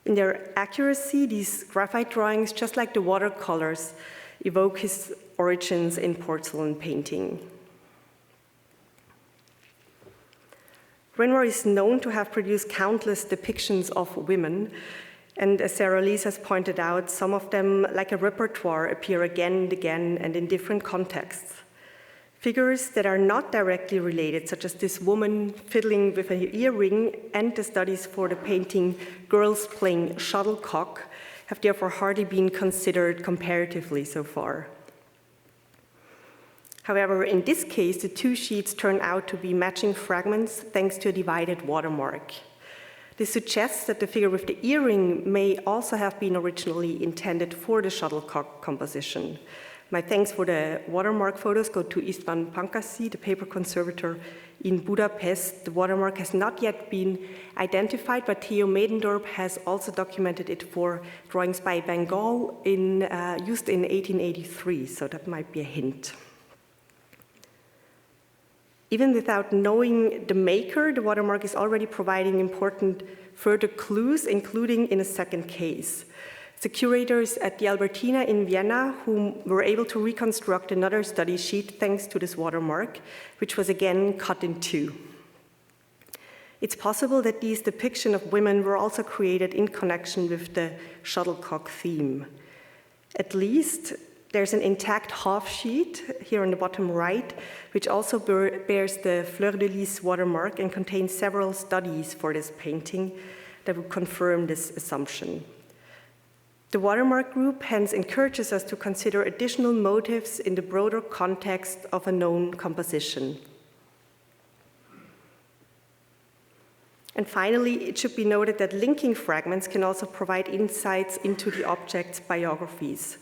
In their accuracy, these graphite drawings, just like the watercolors, evoke his origins in porcelain painting. Renoir is known to have produced countless depictions of women, and as Sarah Lise has pointed out, some of them, like a repertoire, appear again and again and in different contexts. Figures that are not directly related, such as this woman fiddling with an earring, and the studies for the painting Girls Playing Shuttlecock, have therefore hardly been considered comparatively so far. However, in this case, the two sheets turn out to be matching fragments thanks to a divided watermark. This suggests that the figure with the earring may also have been originally intended for the shuttlecock composition. My thanks for the watermark photos go to István Pankasi, the paper conservator in Budapest. The watermark has not yet been identified, but Theo Medendorp has also documented it for drawings by Van Gogh used in 1883, so that might be a hint. Even without knowing the maker, the watermark is already providing important further clues, including in a second case. The curators at the Albertina in Vienna, who were able to reconstruct another study sheet thanks to this watermark, which was again cut in two. It's possible that these depictions of women were also created in connection with the shuttlecock theme. At least, there's an intact half sheet here on the bottom right, which also bears the Fleur de Lis watermark and contains several studies for this painting that would confirm this assumption. The watermark group hence encourages us to consider additional motives in the broader context of a known composition. And finally, it should be noted that linking fragments can also provide insights into the object's biographies.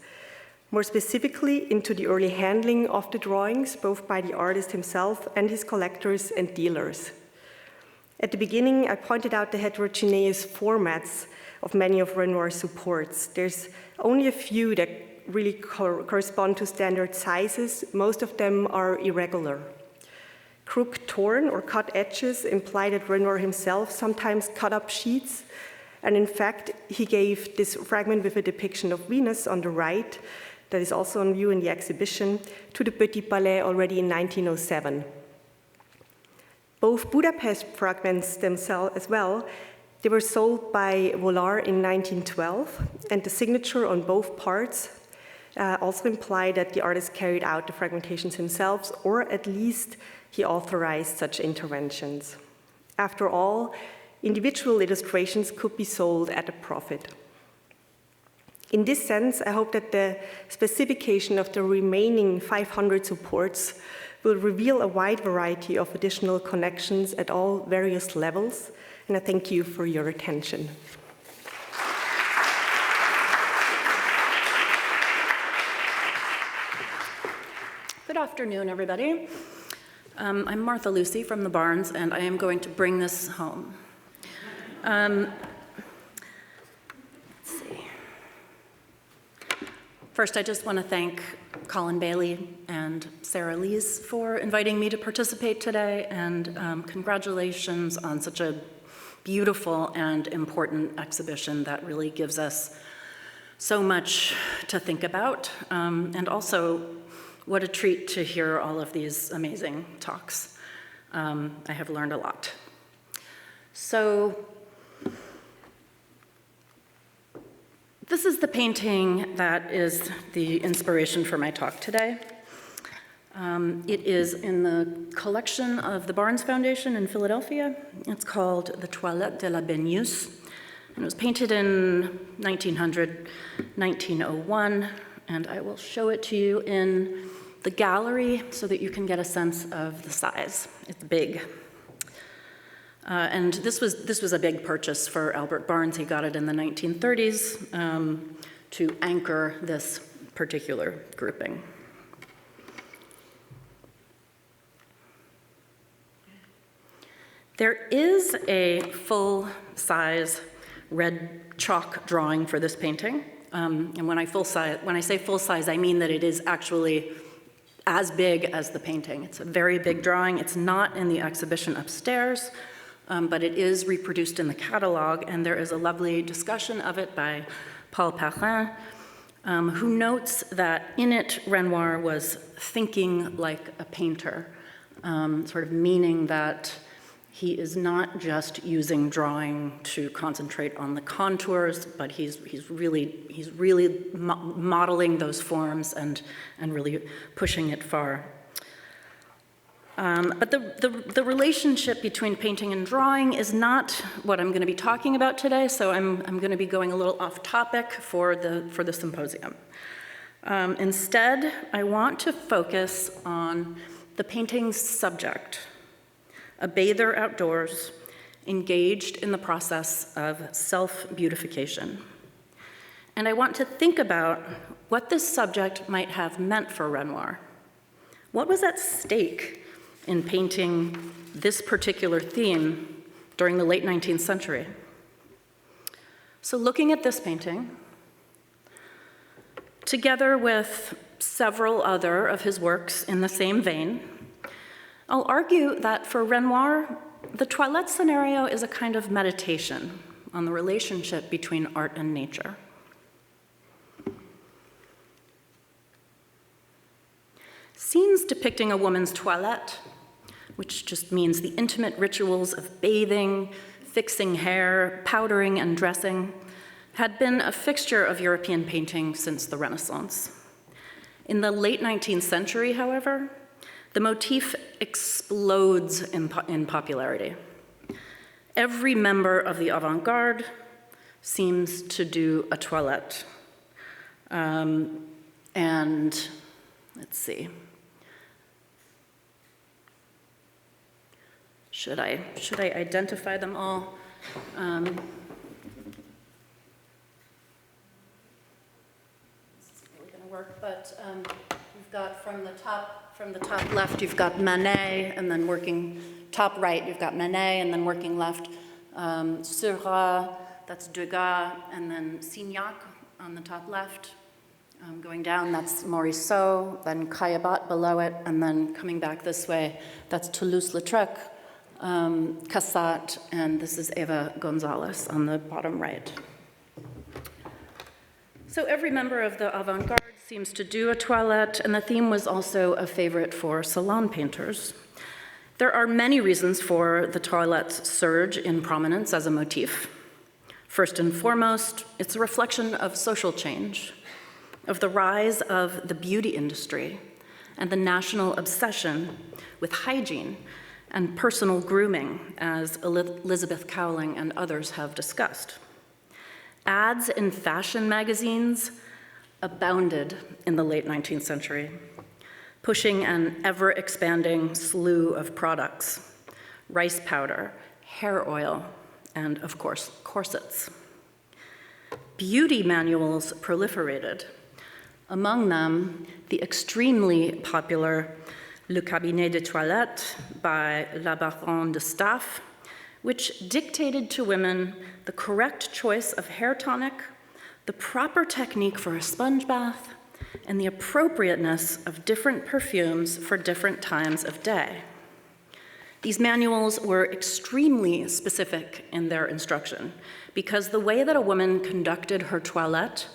More specifically, into the early handling of the drawings, both by the artist himself and his collectors and dealers. At the beginning, I pointed out the heterogeneous formats of many of Renoir's supports. There's only a few that really correspond to standard sizes. Most of them are irregular. Crook torn or cut edges imply that Renoir himself sometimes cut up sheets, and in fact, he gave this fragment with a depiction of Venus on the right, that is also on view in the exhibition, to the Petit Palais already in 1907. Both Budapest fragments themselves as well, they were sold by Vollard in 1912, and the signature on both parts also implied that the artist carried out the fragmentations himself, or at least he authorized such interventions. After all, individual illustrations could be sold at a profit. In this sense, I hope that the specification of the remaining 500 supports will reveal a wide variety of additional connections at all various levels, and I thank you for your attention. Good afternoon, everybody. I'm Martha Lucy from the Barnes, and I am going to bring this home. Let's see. First, I just want to thank Colin Bailey and Sarah Lees for inviting me to participate today, and congratulations on such a beautiful and important exhibition that really gives us so much to think about, and also what a treat to hear all of these amazing talks. I have learned a lot. So, this is the painting that is the inspiration for my talk today. It is in the collection of the Barnes Foundation in Philadelphia. It's called The Toilette de la Baigneuse, and it was painted in 1900, 1901, and I will show it to you in the gallery so that you can get a sense of the size. It's big. And this was a big purchase for Albert Barnes. He got it in the 1930s to anchor this particular grouping. There is a full-size red chalk drawing for this painting. And when I say full size, I mean that it is actually as big as the painting. It's a very big drawing. It's not in the exhibition upstairs, but it is reproduced in the catalog, and there is a lovely discussion of it by Paul Perrin, who notes that in it, Renoir was thinking like a painter, sort of meaning that he is not just using drawing to concentrate on the contours, but he's really modeling those forms and really pushing it far. But the relationship between painting and drawing is not what I'm going to be talking about today, so I'm going to be going a little off topic for the symposium. Instead, I want to focus on the painting's subject, a bather outdoors, engaged in the process of self-beautification. And I want to think about what this subject might have meant for Renoir. What was at stake in painting this particular theme during the late 19th century? So looking at this painting, together with several other of his works in the same vein, I'll argue that for Renoir, the toilette scenario is a kind of meditation on the relationship between art and nature. Scenes depicting a woman's toilette, which just means the intimate rituals of bathing, fixing hair, powdering, and dressing, had been a fixture of European painting since the Renaissance. In the late 19th century, however, the motif explodes in popularity. Every member of the avant-garde seems to do a toilette. And let's see. Should I identify them all? This isn't really going to work, but you've got from the top left, you've got Manet, and then working top right, you've got Manet, and then working left, Seurat, that's Degas, and then Signac on the top left. Going down, that's Morisot, then Caillobat below it, and then coming back this way, that's Toulouse-Lautrec, Cassatt, and this is Eva Gonzalez on the bottom right. So every member of the avant-garde seems to do a toilette, and the theme was also a favorite for salon painters. There are many reasons for the toilette's surge in prominence as a motif. First and foremost, it's a reflection of social change, of the rise of the beauty industry and the national obsession with hygiene and personal grooming, as Elizabeth Cowling and others have discussed. Ads in fashion magazines abounded in the late 19th century, pushing an ever-expanding slew of products: rice powder, hair oil, and of course, corsets. Beauty manuals proliferated. Among them, the extremely popular Le Cabinet de Toilette by La Baronne de Staff, which dictated to women the correct choice of hair tonic, the proper technique for a sponge bath, and the appropriateness of different perfumes for different times of day. These manuals were extremely specific in their instruction because the way that a woman conducted her toilette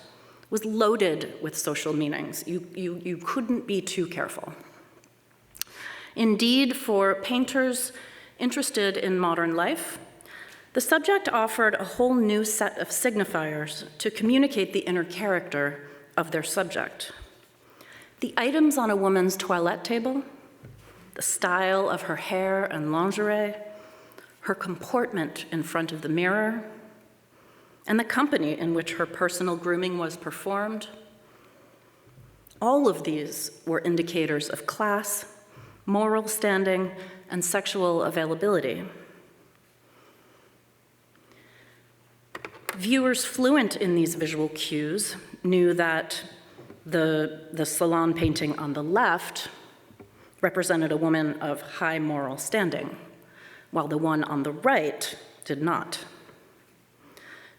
was loaded with social meanings. You couldn't be too careful. Indeed, for painters interested in modern life, the subject offered a whole new set of signifiers to communicate the inner character of their subject. The items on a woman's toilette table, the style of her hair and lingerie, her comportment in front of the mirror, and the company in which her personal grooming was performed, all of these were indicators of class, moral standing, and sexual availability. Viewers fluent in these visual cues knew that the salon painting on the left represented a woman of high moral standing, while the one on the right did not.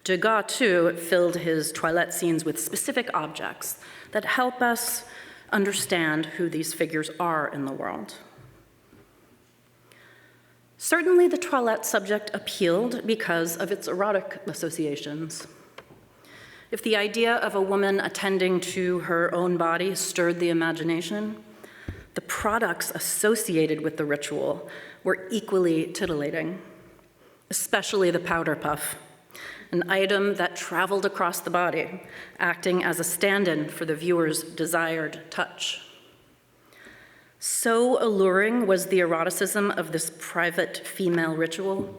Degas, too, filled his toilette scenes with specific objects that help us understand who these figures are in the world. Certainly, the toilette subject appealed because of its erotic associations. If the idea of a woman attending to her own body stirred the imagination, the products associated with the ritual were equally titillating, especially the powder puff, an item that traveled across the body, acting as a stand-in for the viewer's desired touch. So alluring was the eroticism of this private female ritual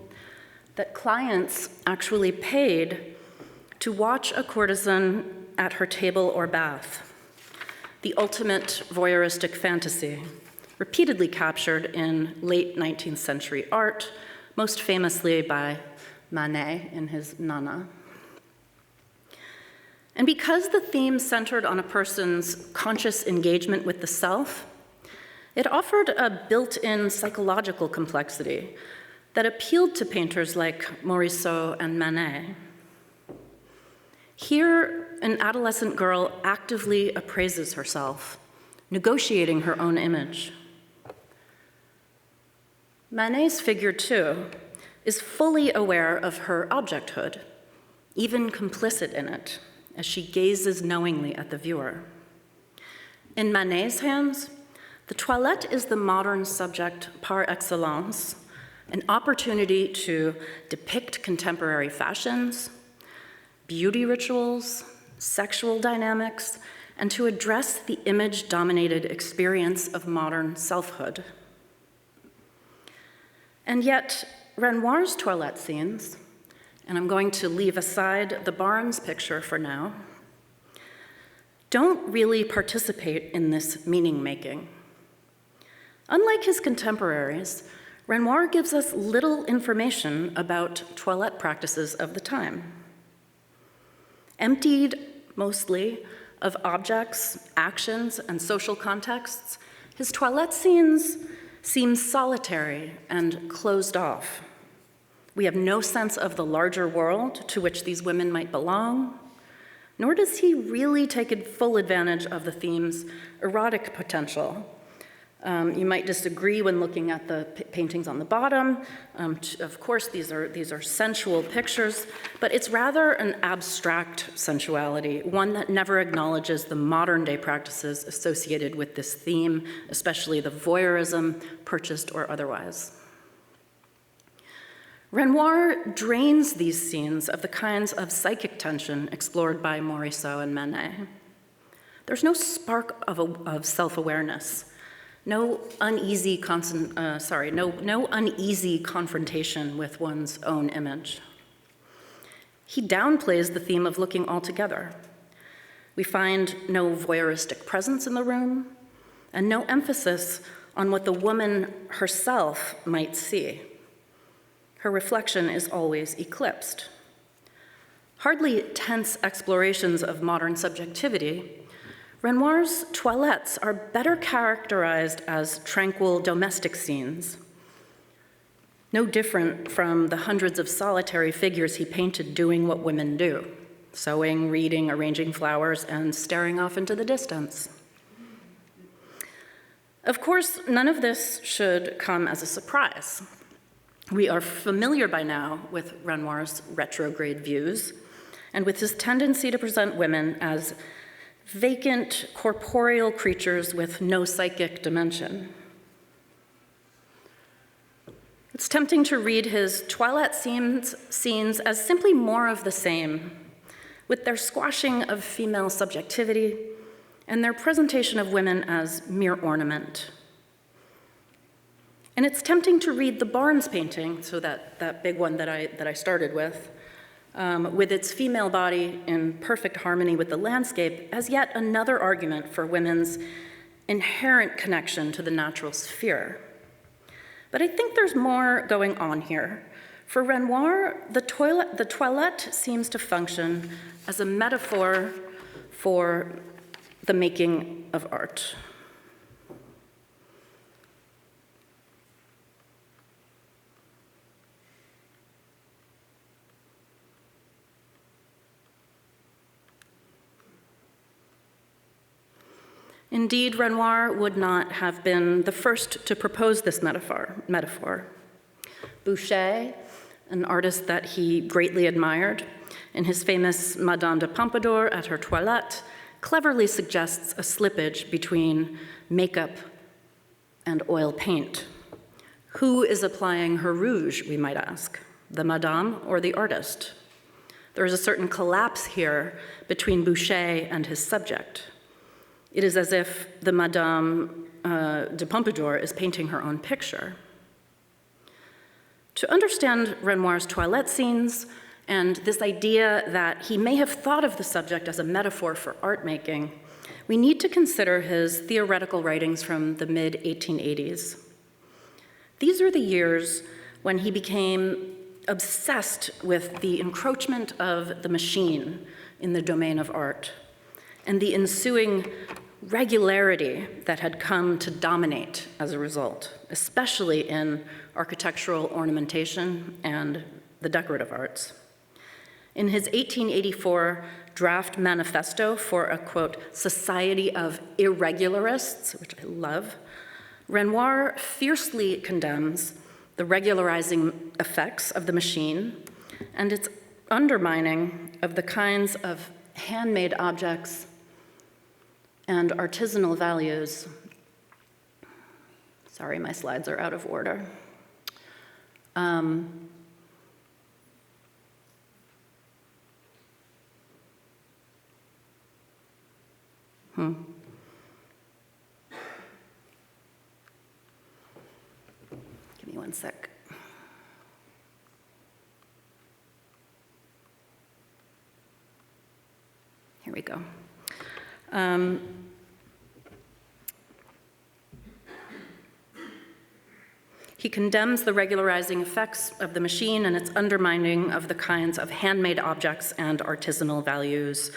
that clients actually paid to watch a courtesan at her table or bath, the ultimate voyeuristic fantasy, repeatedly captured in late 19th century art, most famously by Manet in his Nana. And because the theme centered on a person's conscious engagement with the self, it offered a built-in psychological complexity that appealed to painters like Morisot and Manet. Here, an adolescent girl actively appraises herself, negotiating her own image. Manet's figure, too, is fully aware of her objecthood, even complicit in it, as she gazes knowingly at the viewer. In Manet's hands, the toilette is the modern subject par excellence, an opportunity to depict contemporary fashions, beauty rituals, sexual dynamics, and to address the image-dominated experience of modern selfhood. And yet, Renoir's toilette scenes, and I'm going to leave aside the Barnes picture for now, don't really participate in this meaning-making. Unlike his contemporaries, Renoir gives us little information about toilette practices of the time. Emptied, mostly, of objects, actions, and social contexts, his toilette scenes seem solitary and closed off. We have no sense of the larger world to which these women might belong, nor does he really take full advantage of the theme's erotic potential. You might disagree when looking at the paintings on the bottom. Of course, these are sensual pictures, but it's rather an abstract sensuality, one that never acknowledges the modern-day practices associated with this theme, especially the voyeurism, purchased or otherwise. Renoir drains these scenes of the kinds of psychic tension explored by Morisot and Manet. There's no spark of self-awareness. No uneasy confrontation with one's own image. He downplays the theme of looking altogether. We find no voyeuristic presence in the room, and no emphasis on what the woman herself might see. Her reflection is always eclipsed. Hardly tense explorations of modern subjectivity, Renoir's toilettes are better characterized as tranquil domestic scenes, no different from the hundreds of solitary figures he painted doing what women do, sewing, reading, arranging flowers, and staring off into the distance. Of course, none of this should come as a surprise. We are familiar by now with Renoir's retrograde views and with his tendency to present women as vacant, corporeal creatures with no psychic dimension. It's tempting to read his toilette scenes as simply more of the same, with their squashing of female subjectivity and their presentation of women as mere ornament. And it's tempting to read the Barnes painting, so that big one that I started with its female body in perfect harmony with the landscape, as yet another argument for women's inherent connection to the natural sphere. But I think there's more going on here. For Renoir, the toilette seems to function as a metaphor for the making of art. Indeed, Renoir would not have been the first to propose this metaphor. Boucher, an artist that he greatly admired, in his famous Madame de Pompadour at her toilette, cleverly suggests a slippage between makeup and oil paint. Who is applying her rouge, we might ask, the Madame or the artist? There is a certain collapse here between Boucher and his subject. It is as if the Madame de Pompadour is painting her own picture. To understand Renoir's toilette scenes and this idea that he may have thought of the subject as a metaphor for art making, we need to consider his theoretical writings from the mid-1880s. These are the years when he became obsessed with the encroachment of the machine in the domain of art and the ensuing regularity that had come to dominate as a result, especially in architectural ornamentation and the decorative arts. In his 1884 draft manifesto for a, quote, society of irregularists, which I love, Renoir fiercely condemns the regularizing effects of the machine and its undermining of the kinds of handmade objects and artisanal values. Sorry, my slides are out of order. Give me one sec. Here we go. He condemns the regularizing effects of the machine and its undermining of the kinds of handmade objects and artisanal values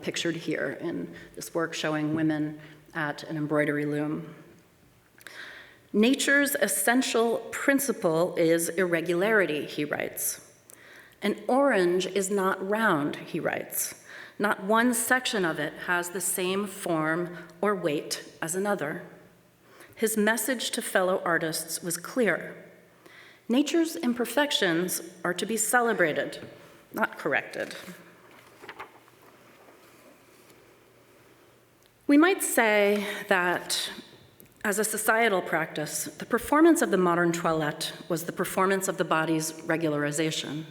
pictured here in this work showing women at an embroidery loom. Nature's essential principle is irregularity, he writes. An orange is not round, he writes. Not one section of it has the same form or weight as another. His message to fellow artists was clear. Nature's imperfections are to be celebrated, not corrected. We might say that, as a societal practice, the performance of the modern toilette was the performance of the body's regularization.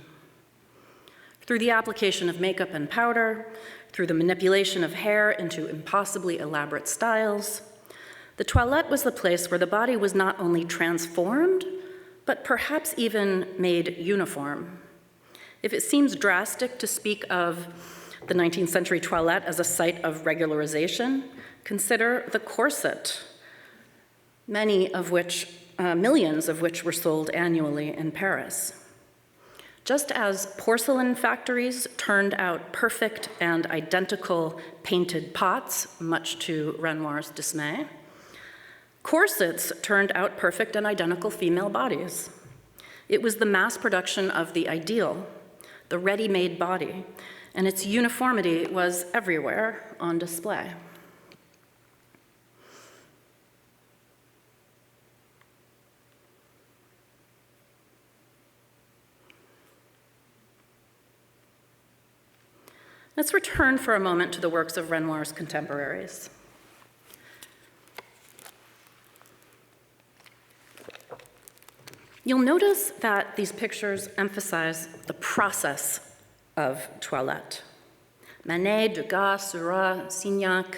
Through the application of makeup and powder, through the manipulation of hair into impossibly elaborate styles, the toilette was the place where the body was not only transformed, but perhaps even made uniform. If it seems drastic to speak of the 19th century toilette as a site of regularization, consider the corset, millions of which were sold annually in Paris. Just as porcelain factories turned out perfect and identical painted pots, much to Renoir's dismay, corsets turned out perfect and identical female bodies. It was the mass production of the ideal, the ready-made body, and its uniformity was everywhere on display. Let's return for a moment to the works of Renoir's contemporaries. You'll notice that these pictures emphasize the process of toilette. Manet, Degas, Seurat, Signac,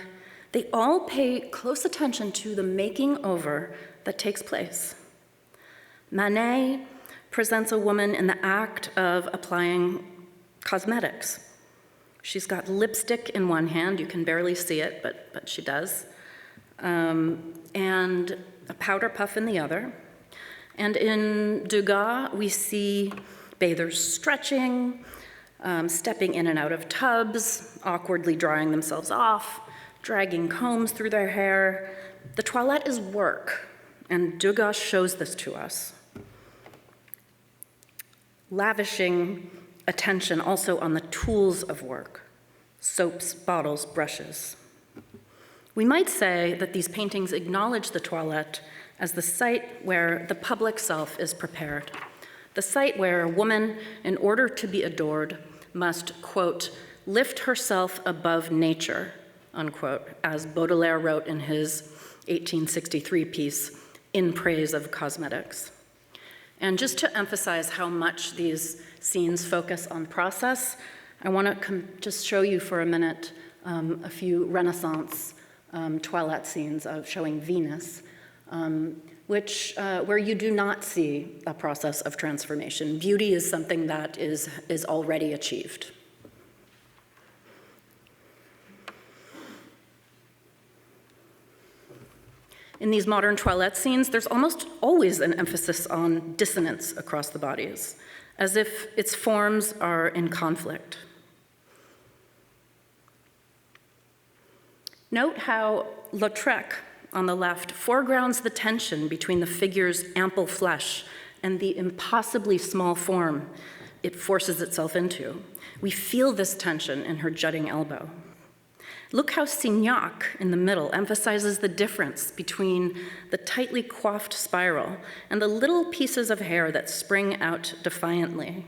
they all pay close attention to the making over that takes place. Manet presents a woman in the act of applying cosmetics. She's got lipstick in one hand, you can barely see it, but she does, and a powder puff in the other. And in Degas, we see bathers stretching, stepping in and out of tubs, awkwardly drying themselves off, dragging combs through their hair. The toilette is work, and Degas shows this to us. Lavishing attention also on the tools of work, soaps, bottles, brushes. We might say that these paintings acknowledge the toilette as the site where the public self is prepared, the site where a woman, in order to be adored, must, quote, lift herself above nature, unquote, as Baudelaire wrote in his 1863 piece, In Praise of Cosmetics. And just to emphasize how much these scenes focus on process, I want to just show you for a minute a few Renaissance toilette scenes of showing Venus, where you do not see a process of transformation. Beauty is something that is already achieved. In these modern toilette scenes, there's almost always an emphasis on dissonance across the bodies, as if its forms are in conflict. Note how Lautrec, on the left, foregrounds the tension between the figure's ample flesh and the impossibly small form it forces itself into. We feel this tension in her jutting elbow. Look how Signac, in the middle, emphasizes the difference between the tightly coiffed spiral and the little pieces of hair that spring out defiantly,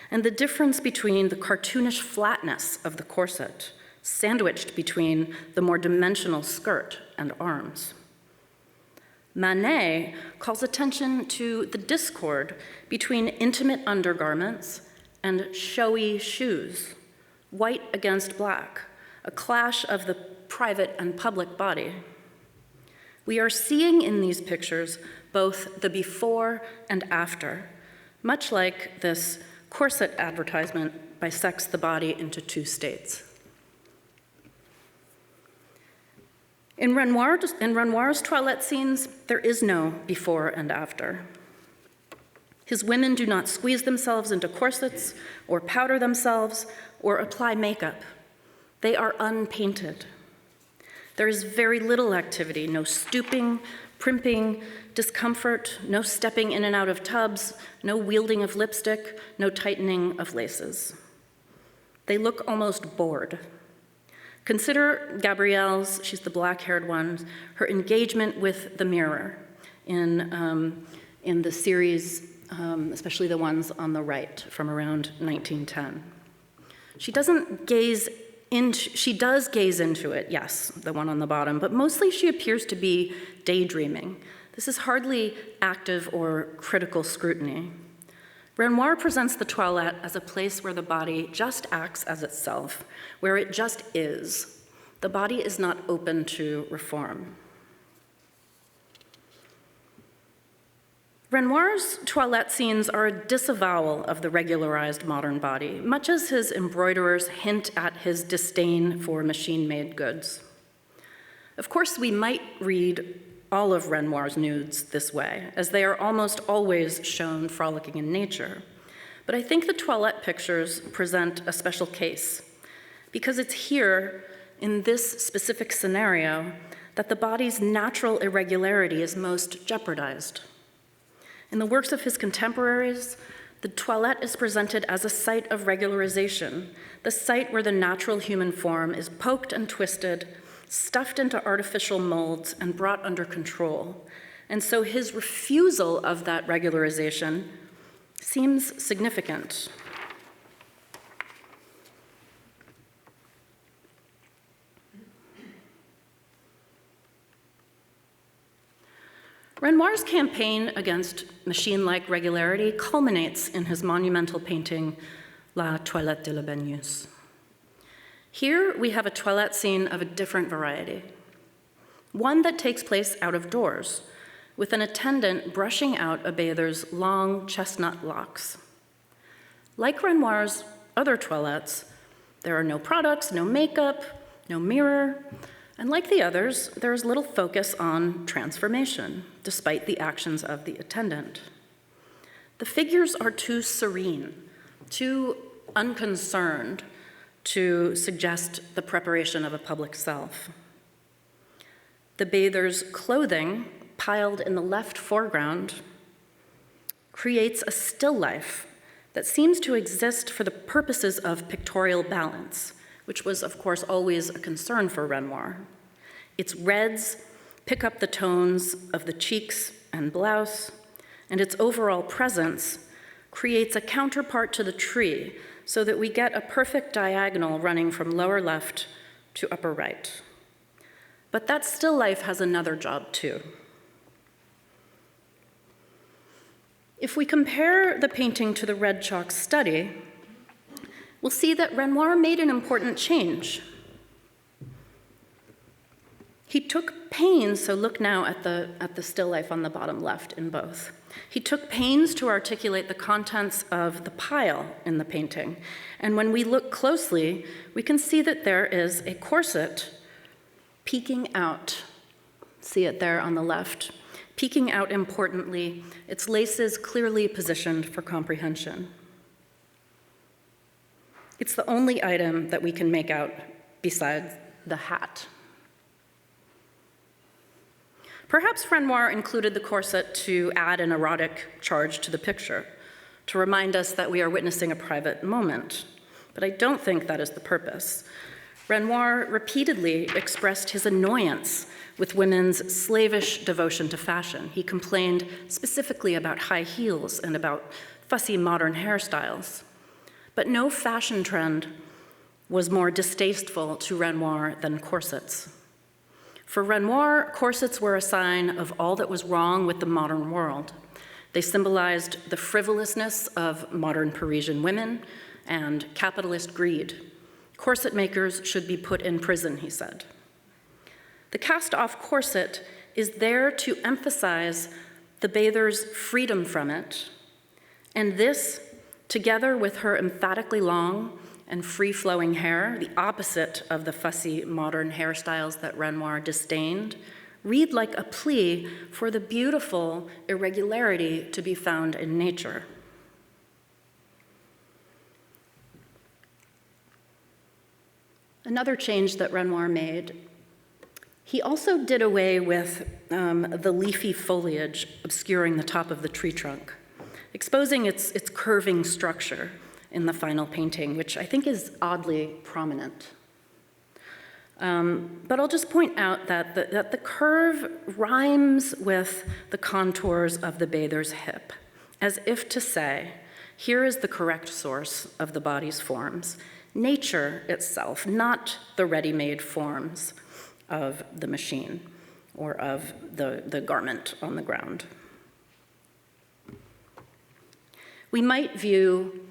and the difference between the cartoonish flatness of the corset, sandwiched between the more dimensional skirt and arms. Manet calls attention to the discord between intimate undergarments and showy shoes, white against black, a clash of the private and public body. We are seeing in these pictures both the before and after, much like this corset advertisement bisects the body into two states. In Renoir's toilette scenes, there is no before and after. His women do not squeeze themselves into corsets or powder themselves or apply makeup. They are unpainted. There is very little activity, no stooping, primping, discomfort, no stepping in and out of tubs, no wielding of lipstick, no tightening of laces. They look almost bored. Consider Gabrielle's, she's the black-haired one, her engagement with the mirror in the series, especially the ones on the right from around 1910. She does gaze into it, yes, the one on the bottom, but mostly she appears to be daydreaming. This is hardly active or critical scrutiny. Renoir presents the toilette as a place where the body just acts as itself, where it just is. The body is not open to reform. Renoir's toilette scenes are a disavowal of the regularized modern body, much as his embroiderers hint at his disdain for machine-made goods. Of course, we might read all of Renoir's nudes this way, as they are almost always shown frolicking in nature. But I think the toilette pictures present a special case, because it's here, in this specific scenario, that the body's natural irregularity is most jeopardized. In the works of his contemporaries, the toilette is presented as a site of regularization, the site where the natural human form is poked and twisted, stuffed into artificial molds, and brought under control. And so his refusal of that regularization seems significant. Renoir's campaign against machine-like regularity culminates in his monumental painting, La Toilette de la Baigneuse. Here we have a toilette scene of a different variety, one that takes place out of doors, with an attendant brushing out a bather's long chestnut locks. Like Renoir's other toilettes, there are no products, no makeup, no mirror, and like the others, there is little focus on transformation, despite the actions of the attendant. The figures are too serene, too unconcerned to suggest the preparation of a public self. The bather's clothing, piled in the left foreground, creates a still life that seems to exist for the purposes of pictorial balance, which was, of course, always a concern for Renoir. Its reds pick up the tones of the cheeks and blouse, and its overall presence creates a counterpart to the tree so that we get a perfect diagonal running from lower left to upper right. But that still life has another job too. If we compare the painting to the red chalk study, we'll see that Renoir made an important change. He took pains, so look now at the still life on the bottom left in both. He took pains to articulate the contents of the pile in the painting. And when we look closely, we can see that there is a corset peeking out. See it there on the left. Peeking out importantly, its laces clearly positioned for comprehension. It's the only item that we can make out besides the hat. Perhaps Renoir included the corset to add an erotic charge to the picture, to remind us that we are witnessing a private moment. But I don't think that is the purpose. Renoir repeatedly expressed his annoyance with women's slavish devotion to fashion. He complained specifically about high heels and about fussy modern hairstyles. But no fashion trend was more distasteful to Renoir than corsets. For Renoir, corsets were a sign of all that was wrong with the modern world. They symbolized the frivolousness of modern Parisian women and capitalist greed. Corset makers should be put in prison, he said. The cast-off corset is there to emphasize the bather's freedom from it, and this, together with her emphatically long and free-flowing hair, the opposite of the fussy modern hairstyles that Renoir disdained, read like a plea for the beautiful irregularity to be found in nature. Another change that Renoir made, he also did away with the leafy foliage obscuring the top of the tree trunk, exposing its curving structure in the final painting, which I think is oddly prominent. But I'll just point out that the curve rhymes with the contours of the bather's hip, as if to say, here is the correct source of the body's forms, nature itself, not the ready-made forms of the machine or of the garment on the ground. We might view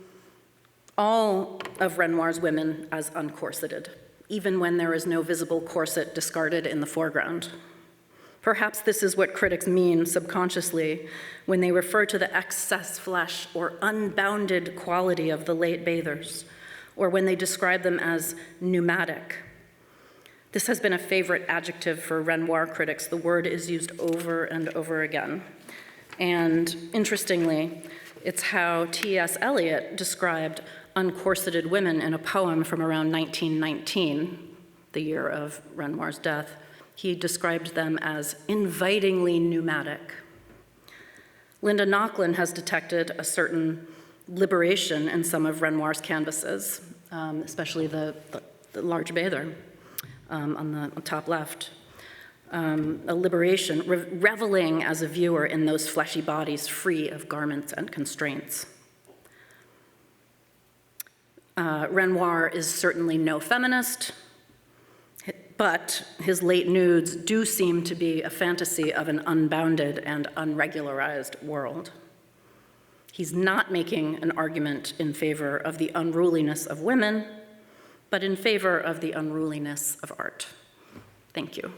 all of Renoir's women as uncorseted, even when there is no visible corset discarded in the foreground. Perhaps this is what critics mean subconsciously when they refer to the excess flesh or unbounded quality of the late bathers, or when they describe them as pneumatic. This has been a favorite adjective for Renoir critics. The word is used over and over again. And interestingly, it's how T.S. Eliot described uncorseted women in a poem from around 1919, the year of Renoir's death. He described them as invitingly pneumatic. Linda Nochlin has detected a certain liberation in some of Renoir's canvases, especially the large bather on the top left. A liberation, reveling as a viewer in those fleshy bodies free of garments and constraints. Renoir is certainly no feminist, but his late nudes do seem to be a fantasy of an unbounded and unregularized world. He's not making an argument in favor of the unruliness of women, but in favor of the unruliness of art. Thank you.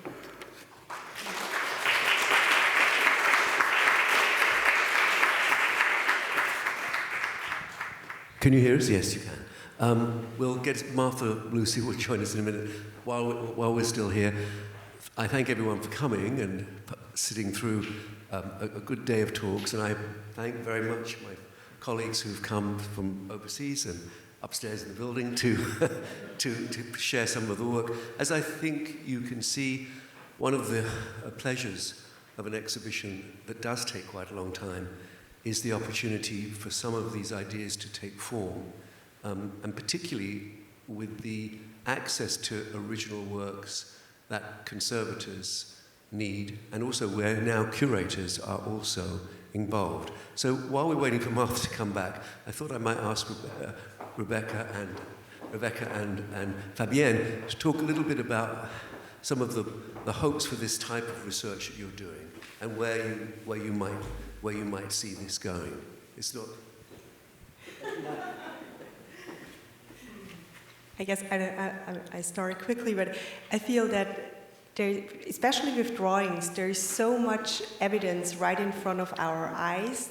Can you hear us? Yes, you can. We'll get Martha Lucy will join us in a minute. While we're still here, I thank everyone for coming and sitting through a good day of talks, and I thank very much my colleagues who've come from overseas and upstairs in the building to share some of the work. As I think you can see, one of the pleasures of an exhibition that does take quite a long time is the opportunity for some of these ideas to take form, and particularly with the access to original works that conservators need, and also where now curators are also involved. So while we're waiting for Martha to come back, I thought I might ask Rebecca and Fabienne to talk a little bit about some of the hopes for this type of research that you're doing and where you might see this going. It's not. I guess I start quickly, but I feel that especially with drawings, there is so much evidence right in front of our eyes.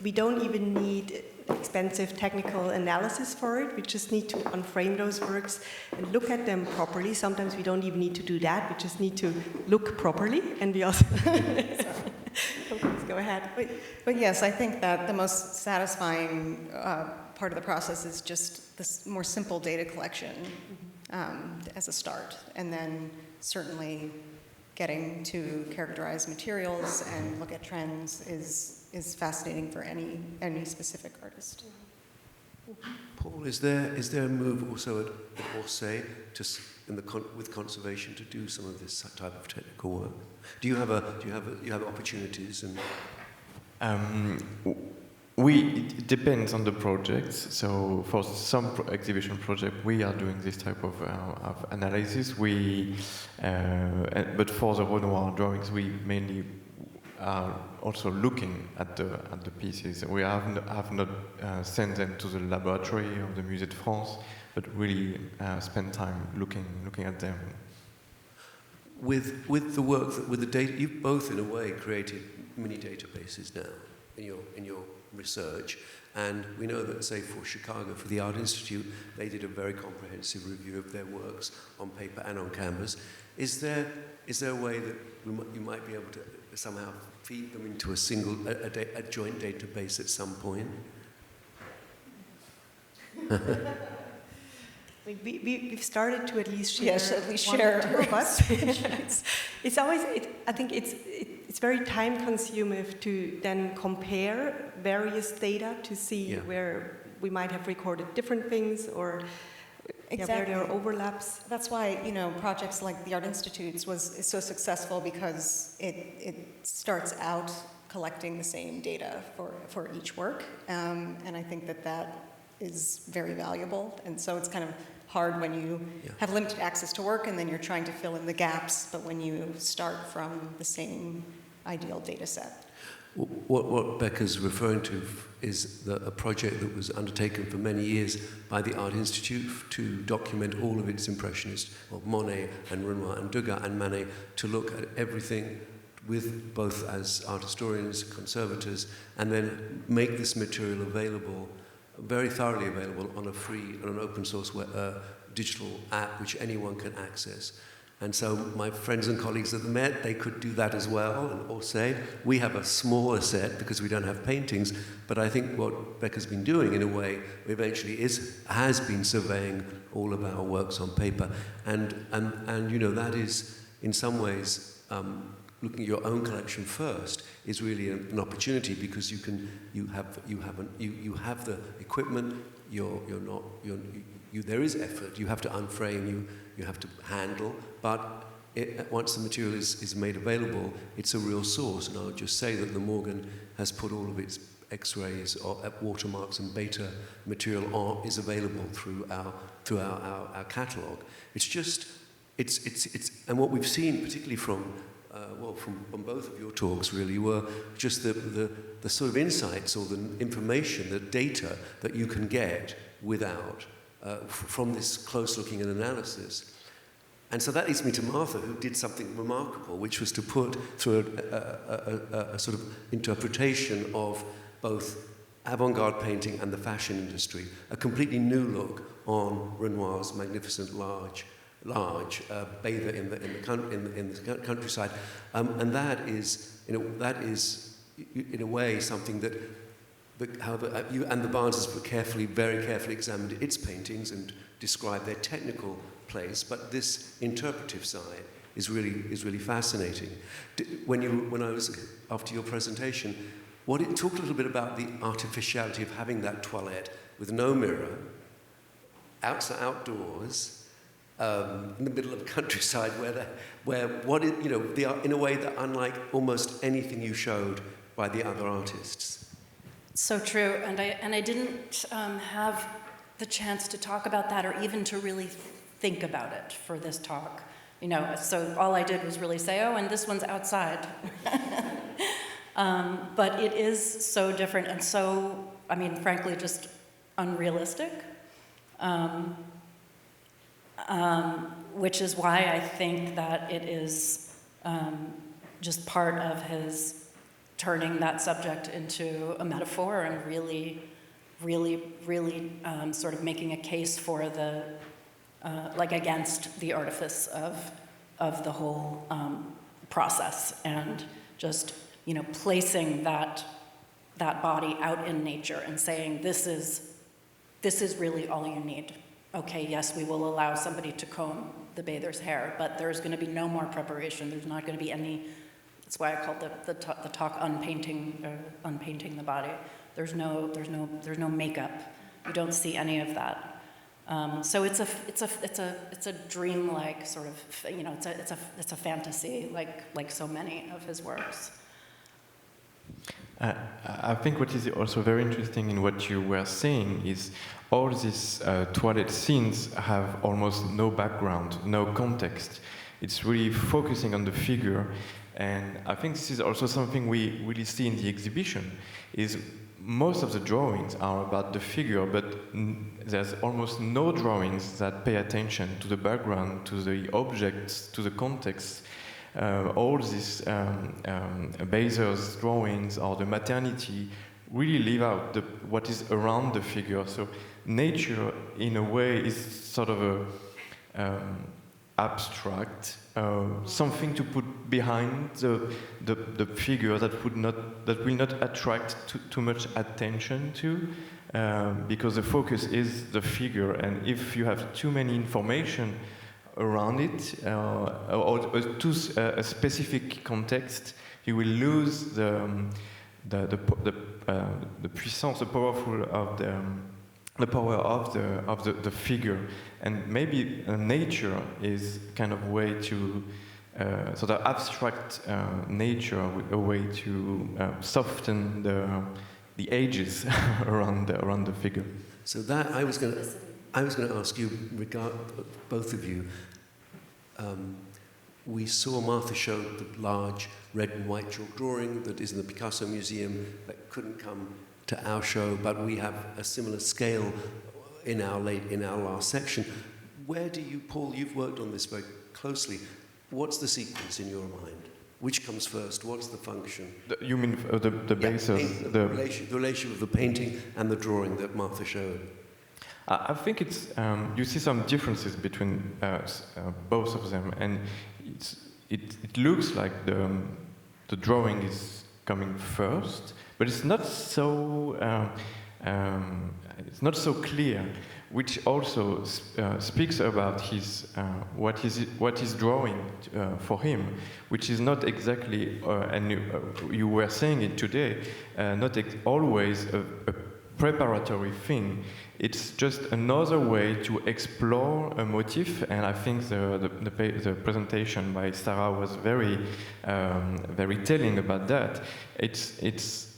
We don't even need expensive technical analysis for it. We just need to unframe those works and look at them properly. Sometimes we don't even need to do that. We just need to look properly, and we also... Please go ahead. But yes, I think that the most satisfying part of the process is just this more simple data collection as a start, and then certainly getting to characterize materials and look at trends is fascinating for any specific artist. Paul, is there a move also at Orsay with conservation to do some of this type of technical work? Do you have opportunities? And it depends on the projects. So for some exhibition project, we are doing this type of analysis. But for the Renoir drawings, we mainly are also looking at the pieces. We have not sent them to the laboratory of the Musée de France, but really spend time looking at them. With the work with the data, you've both in a way created mini databases now in your research, and we know that, say, for Chicago, for the Art Institute, they did a very comprehensive review of their works on paper and on canvas. Is there a way that you might be able to somehow feed them into a joint database at some point? We've started to at least share. Yes, at least share. It's always. I think it's very time consuming to then compare various data to see where we might have recorded different things or where there are overlaps. That's why projects like the Art Institute's is so successful, because it starts out collecting the same data for each work, and I think that is very valuable. And so it's kind of hard when you have limited access to work and then you're trying to fill in the gaps, but when you start from the same ideal data set. What Becca's referring to is a project that was undertaken for many years by the Art Institute to document all of its Impressionists, Monet and Renoir and Degas and Manet, to look at everything with both as art historians, conservators, and then make this material available, very thoroughly available on an open source digital app which anyone can access. And so my friends and colleagues at the Met, they could do that as well, and Orsay. We have a smaller set because we don't have paintings, but I think what Becca's been doing in a way eventually has been surveying all of our works on paper. And that is in some ways looking at your own collection first is really an opportunity, because you have the equipment, there is effort, you have to unframe, you have to handle, but once the material is made available, it's a real source. And I would just say that the Morgan has put all of its X-rays or watermarks and beta material is available through our catalogue. And what we've seen, particularly from both of your talks, really, were just the sort of insights or the information, the data that you can get from this close looking and analysis. And so that leads me to Martha, who did something remarkable, which was to put through a sort of interpretation of both avant-garde painting and the fashion industry, a completely new look on Renoir's magnificent large bather in the countryside, and that is in a way something that however you and the Barneses very carefully examined its paintings and described their technical place, but this interpretive side is really fascinating. When I was after your presentation, talk a little bit about the artificiality of having that toilette with no mirror, outdoors. In the middle of the countryside, in a way that unlike almost anything you showed by the other artists. So true, and I didn't have the chance to talk about that, or even to really think about it for this talk. So all I did was really say, and this one's outside. But it is so different and so, frankly, which is why I think that it is just part of his turning that subject into a metaphor and really sort of making a case for the, like against the artifice of the whole process, and just, you know, placing that body out in nature and saying, this is really all you need. Okay, yes, we will allow somebody to comb the bather's hair, but there's going to be no more preparation. There's not going to be any. That's why I called the talk unpainting the body. There's no makeup. You don't see any of that. So it's a dreamlike sort of, you know, it's a fantasy like so many of his works. I think what is also very interesting in what you were saying is all these toilet scenes have almost no background, no context. It's really focusing on the figure, and I think this is also something we really see in the exhibition, is most of the drawings are about the figure, but there's almost no drawings that pay attention to the background, to the objects, to the context. All these Bazer's drawings or the maternity really leave out what is around the figure. So nature, in a way, is sort of a abstract, something to put behind the figure that will not attract too much attention to, because the focus is the figure, and if you have too many information around it, or a specific context, you will lose the puissance, the power of the figure, and maybe nature is kind of way to so the abstract nature, a way to soften the edges around the figure. So that I was going to ask you, both of you. We saw Martha show the large red and white chalk drawing that is in the Picasso Museum that couldn't come to our show, but we have a similar scale in our last section. Where do you, Paul, you've worked on this very closely. What's the sequence in your mind? Which comes first? What's the function? You mean the basis? The relation of the painting and the drawing that Martha showed. I think it's you see some differences between both of them, and it looks like the drawing is coming first, but it's not so clear, which also speaks about his what he's drawing for him, which is not exactly and you were saying it today, not always a preparatory thing. It's just another way to explore a motif, and I think the presentation by Sarah was very telling about that. It's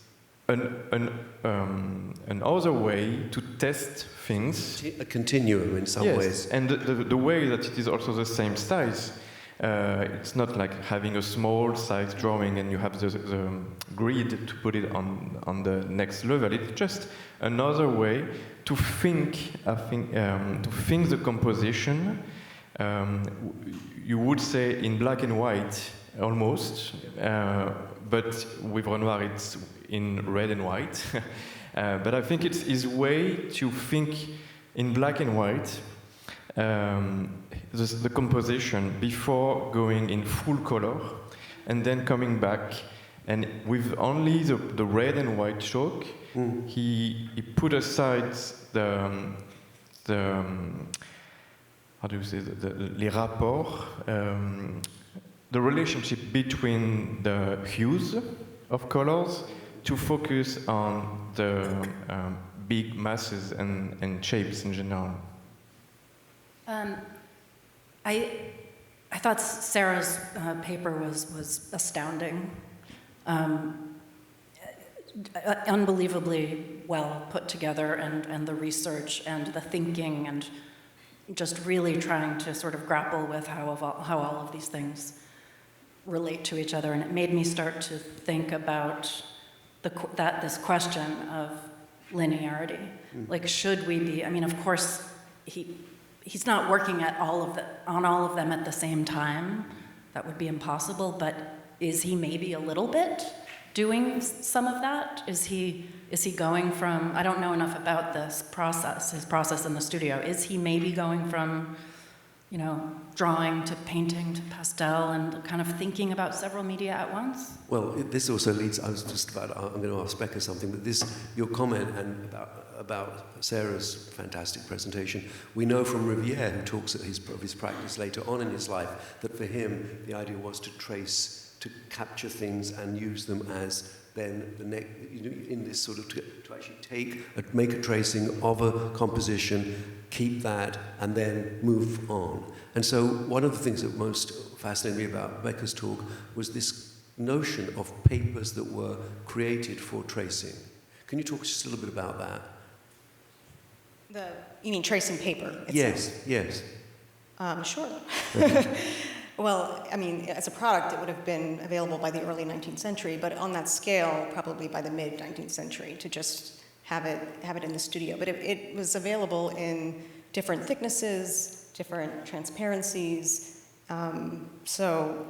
another way to test things. A continuum in some ways. And the way that it is also the same size. It's not like having a small size drawing and you have the grid to put it on the next level. It's just another way to think. I think to think the composition. You would say in black and white almost, but with Renoir it's in red and white. But I think it's his way to think in black and white. The composition before going in full color, and then coming back, and with only the red and white chalk, he put aside the how do you say les rapports, the relationship between the hues of colors to focus on the big masses and shapes in general. I thought Sarah's paper was astounding, unbelievably well put together, and the research and the thinking, and just really trying to sort of grapple with how all of these things relate to each other. And it made me start to think about this question of linearity. Like, should we be? I mean, of course, he he's not working at on all of them at the same time. That would be impossible, but is he maybe a little bit doing some of that? Is he going from, I don't know enough about this process, his process in the studio. Is he maybe going from, drawing to painting to pastel and kind of thinking about several media at once? Well, this also leads, I'm going to ask Becca something, but your comment and about Sarah's fantastic presentation, we know from Riviere, who talks of his practice later on in his life, that for him, the idea was to capture things and use them as then in this sort of, to actually make a tracing of a composition, keep that, and then move on. And so one of the things that most fascinated me about Becca's talk was this notion of papers that were created for tracing. Can you talk just a little bit about that? You mean tracing paper itself? Yes. Sure. Well, I mean, as a product, it would have been available by the early 19th century, but on that scale, probably by the mid-19th century, to just have it in the studio. But it was available in different thicknesses, different transparencies. So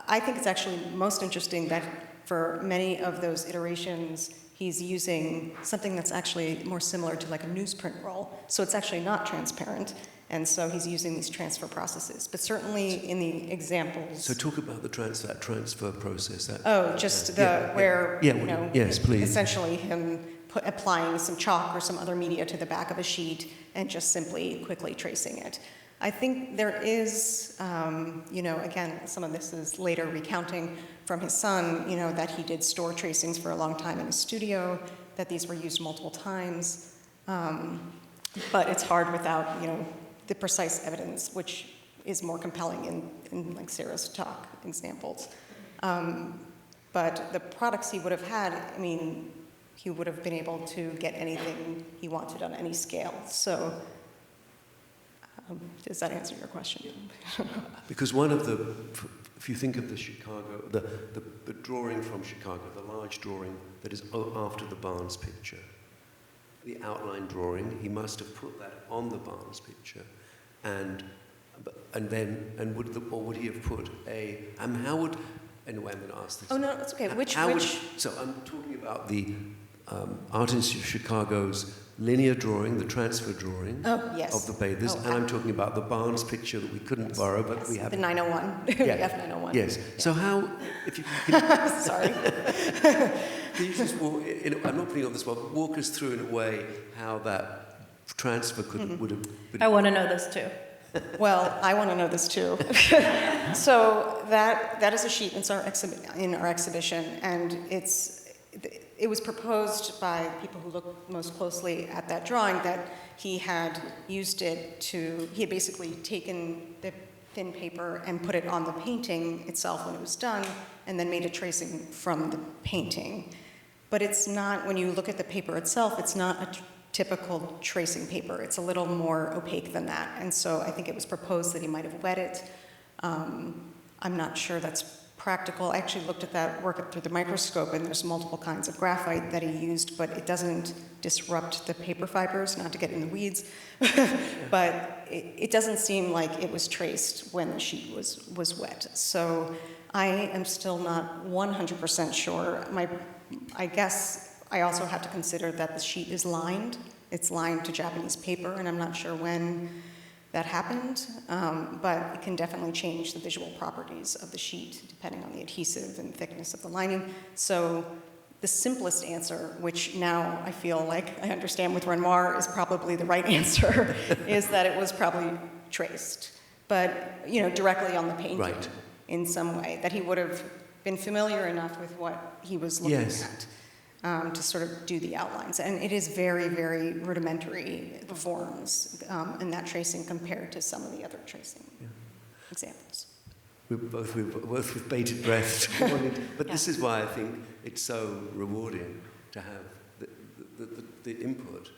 I think it's actually most interesting that for many of those iterations, he's using something that's actually more similar to like a newsprint roll. So it's actually not transparent. And so he's using these transfer processes. But certainly in the examples... So talk about that transfer process. Yes, please. Essentially him applying some chalk or some other media to the back of a sheet and just simply quickly tracing it. I think there is, again, some of this is later recounting from his son, that he did store tracings for a long time in his studio, that these were used multiple times. But it's hard without, the precise evidence, which is more compelling in like Sarah's talk examples. But the products he would have had, I mean, he would have been able to get anything he wanted on any scale. So does that answer your question? Because if you think of the Chicago, the drawing from Chicago, the large drawing that is after the Barnes picture, the outline drawing, he must have put that on the Barnes picture, would he have put how would, anyway, I'm going to ask this. Oh, no, that's okay. So I'm talking about the Art Institute of Chicago's linear drawing, the transfer drawing of the bathers, and I'm talking about the Barnes picture that we couldn't borrow, but we have. The 901, the F901. Yes. So how, if you Sorry. Can you just I'm not putting you on the spot, but walk us through in a way how that transfer would have been. I want to know this too. Well, I want to know this too. So that is a sheet in our exhibition, and it was proposed by people who looked most closely at that drawing that he had used it he had basically taken the thin paper and put it on the painting itself when it was done, and then made a tracing from the painting. But it's not, when you look at the paper itself, it's not a typical tracing paper. It's a little more opaque than that. And so I think it was proposed that he might have wet it. I'm not sure that's practical. I actually looked at that work through the microscope, and there's multiple kinds of graphite that he used, but it doesn't disrupt the paper fibers, not to get in the weeds. But it doesn't seem like it was traced when the sheet was wet. So I am still not 100% sure. I guess I also have to consider that the sheet is lined. It's lined to Japanese paper, and I'm not sure when that happened, but it can definitely change the visual properties of the sheet depending on the adhesive and thickness of the lining. So the simplest answer, which now I feel like I understand with Renoir is probably the right answer, is that it was probably traced, but directly on the painting in some way, that he would have been familiar enough with what he was looking at. To sort of do the outlines. And it is very, very rudimentary forms in that tracing compared to some of the other tracing examples. We're both with bated breath. But this is why I think it's so rewarding to have the input.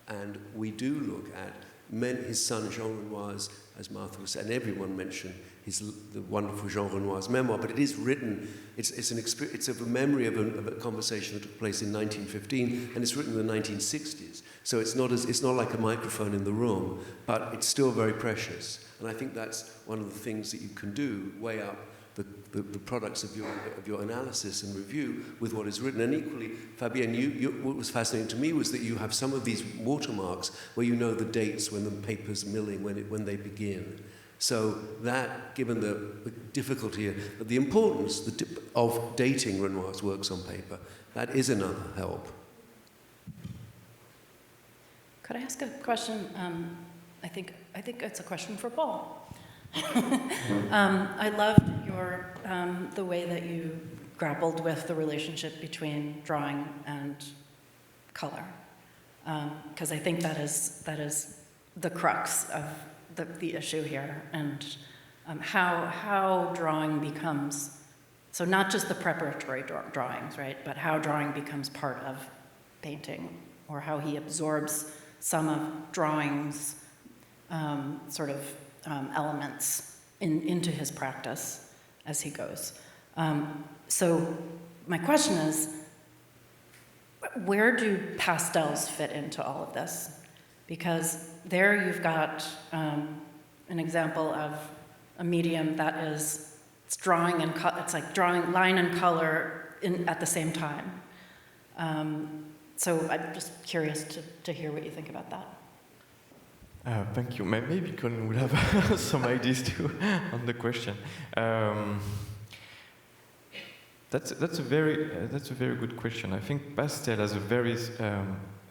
And we do look at his son Jean Renoir's, as Martha was saying, and everyone mentioned the wonderful Jean Renoir's memoir, but it is written, it's a memory of a conversation that took place in 1915, and it's written in the 1960s. So it's not like a microphone in the room, but it's still very precious. And I think that's one of the things that you can do, weigh up the products of your analysis and review with what is written. And equally, Fabienne, what was fascinating to me was that you have some of these watermarks where you know the dates when the paper's milling, when they begin. So that, given the difficulty, the importance of dating Renoir's works on paper, that is another help. Could I ask a question? I think it's a question for Paul. I loved the way that you grappled with the relationship between drawing and color, because I think that is the crux of the issue here, and how drawing becomes, so not just the preparatory drawings, right, but how drawing becomes part of painting, or how he absorbs some of drawings elements into his practice as he goes. So my question is, where do pastels fit into all of this? Because there you've got an example of a medium that is, it's drawing and it's like drawing line and color at the same time. So I'm just curious to hear what you think about that. Thank you. Maybe Colin will have some ideas too on the question. That's a very good question. I think pastel has a very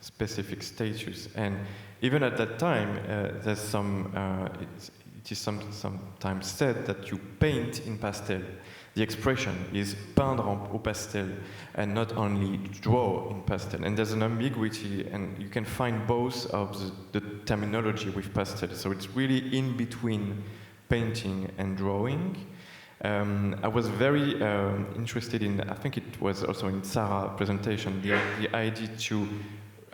specific status, and even at that time, there's it is sometimes said that you paint in pastel. The expression is peindre au pastel, and not only draw in pastel. And there's an ambiguity, and you can find both of the terminology with pastel. So it's really in between painting and drawing. I was very interested in, I think it was also in Sarah's presentation, the idea to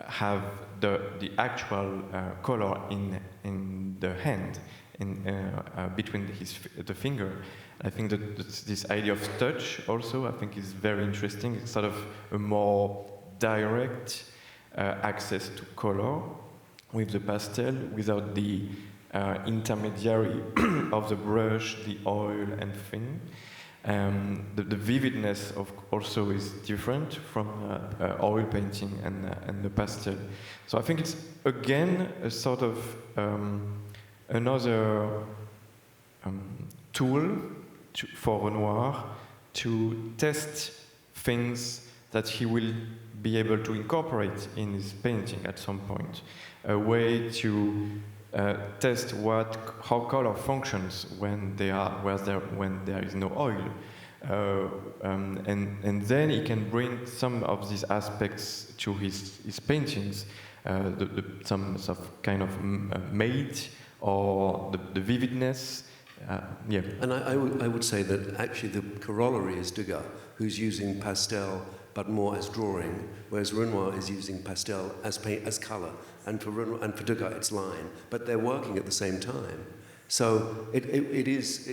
have the actual color in the hand, between the finger. I think that this idea of touch also, I think, is very interesting. It's sort of a more direct access to color with the pastel without the intermediary of the brush, the oil, and thing. The vividness also is different from oil painting and the pastel. So I think it's, again, a sort of another tool for Renoir to test things that he will be able to incorporate in his painting at some point. A way to test how color functions when there is no oil. And then he can bring some of these aspects to his paintings, some sort of kind of made, or the vividness. Yeah. And I would say that actually the corollary is Degas, who's using pastel but more as drawing, whereas Renoir is using pastel as color, and for Degas it's line. But they're working at the same time, so it is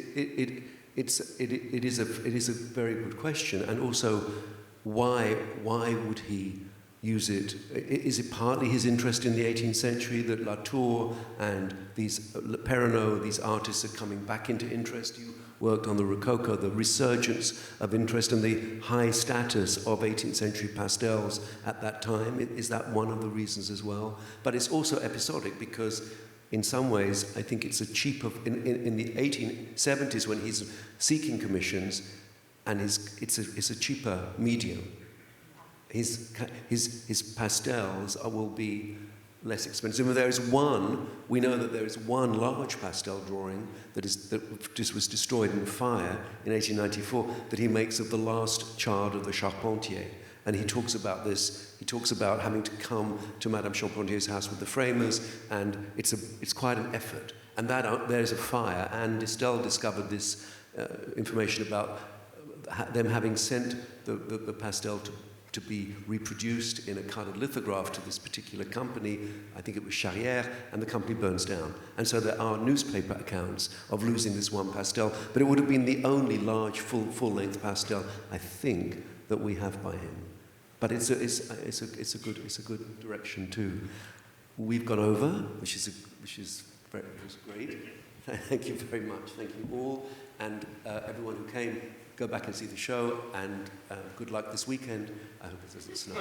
a very good question. And also, why would he use it? Is it partly his interest in the 18th century that Latour and these Perronneau, these artists, are coming back into interest? You worked on the Rococo, the resurgence of interest and the high status of 18th century pastels at that time. Is that one of the reasons as well? But it's also episodic because in some ways I think it's a cheaper, in the 1870s when he's seeking commissions, and it's a cheaper medium. His pastels will be less expensive. We know that there is one large pastel drawing that just was destroyed in a fire in 1894 that he makes of the last child of the Charpentier. And he talks about this. He talks about having to come to Madame Charpentier's house with the framers, and it's quite an effort. And there's a fire, and Distel discovered this information about them having sent the pastel to to be reproduced in a colored lithograph to this particular company. I think it was Charrière, and the company burns down. And so there are newspaper accounts of losing this one pastel, but it would have been the only large full-length pastel, I think, that we have by him. But it's a good direction too. We've gone over, which is great. Thank you very much. Thank you all, and everyone who came. Go back and see the show, and good luck this weekend. I hope it doesn't snow.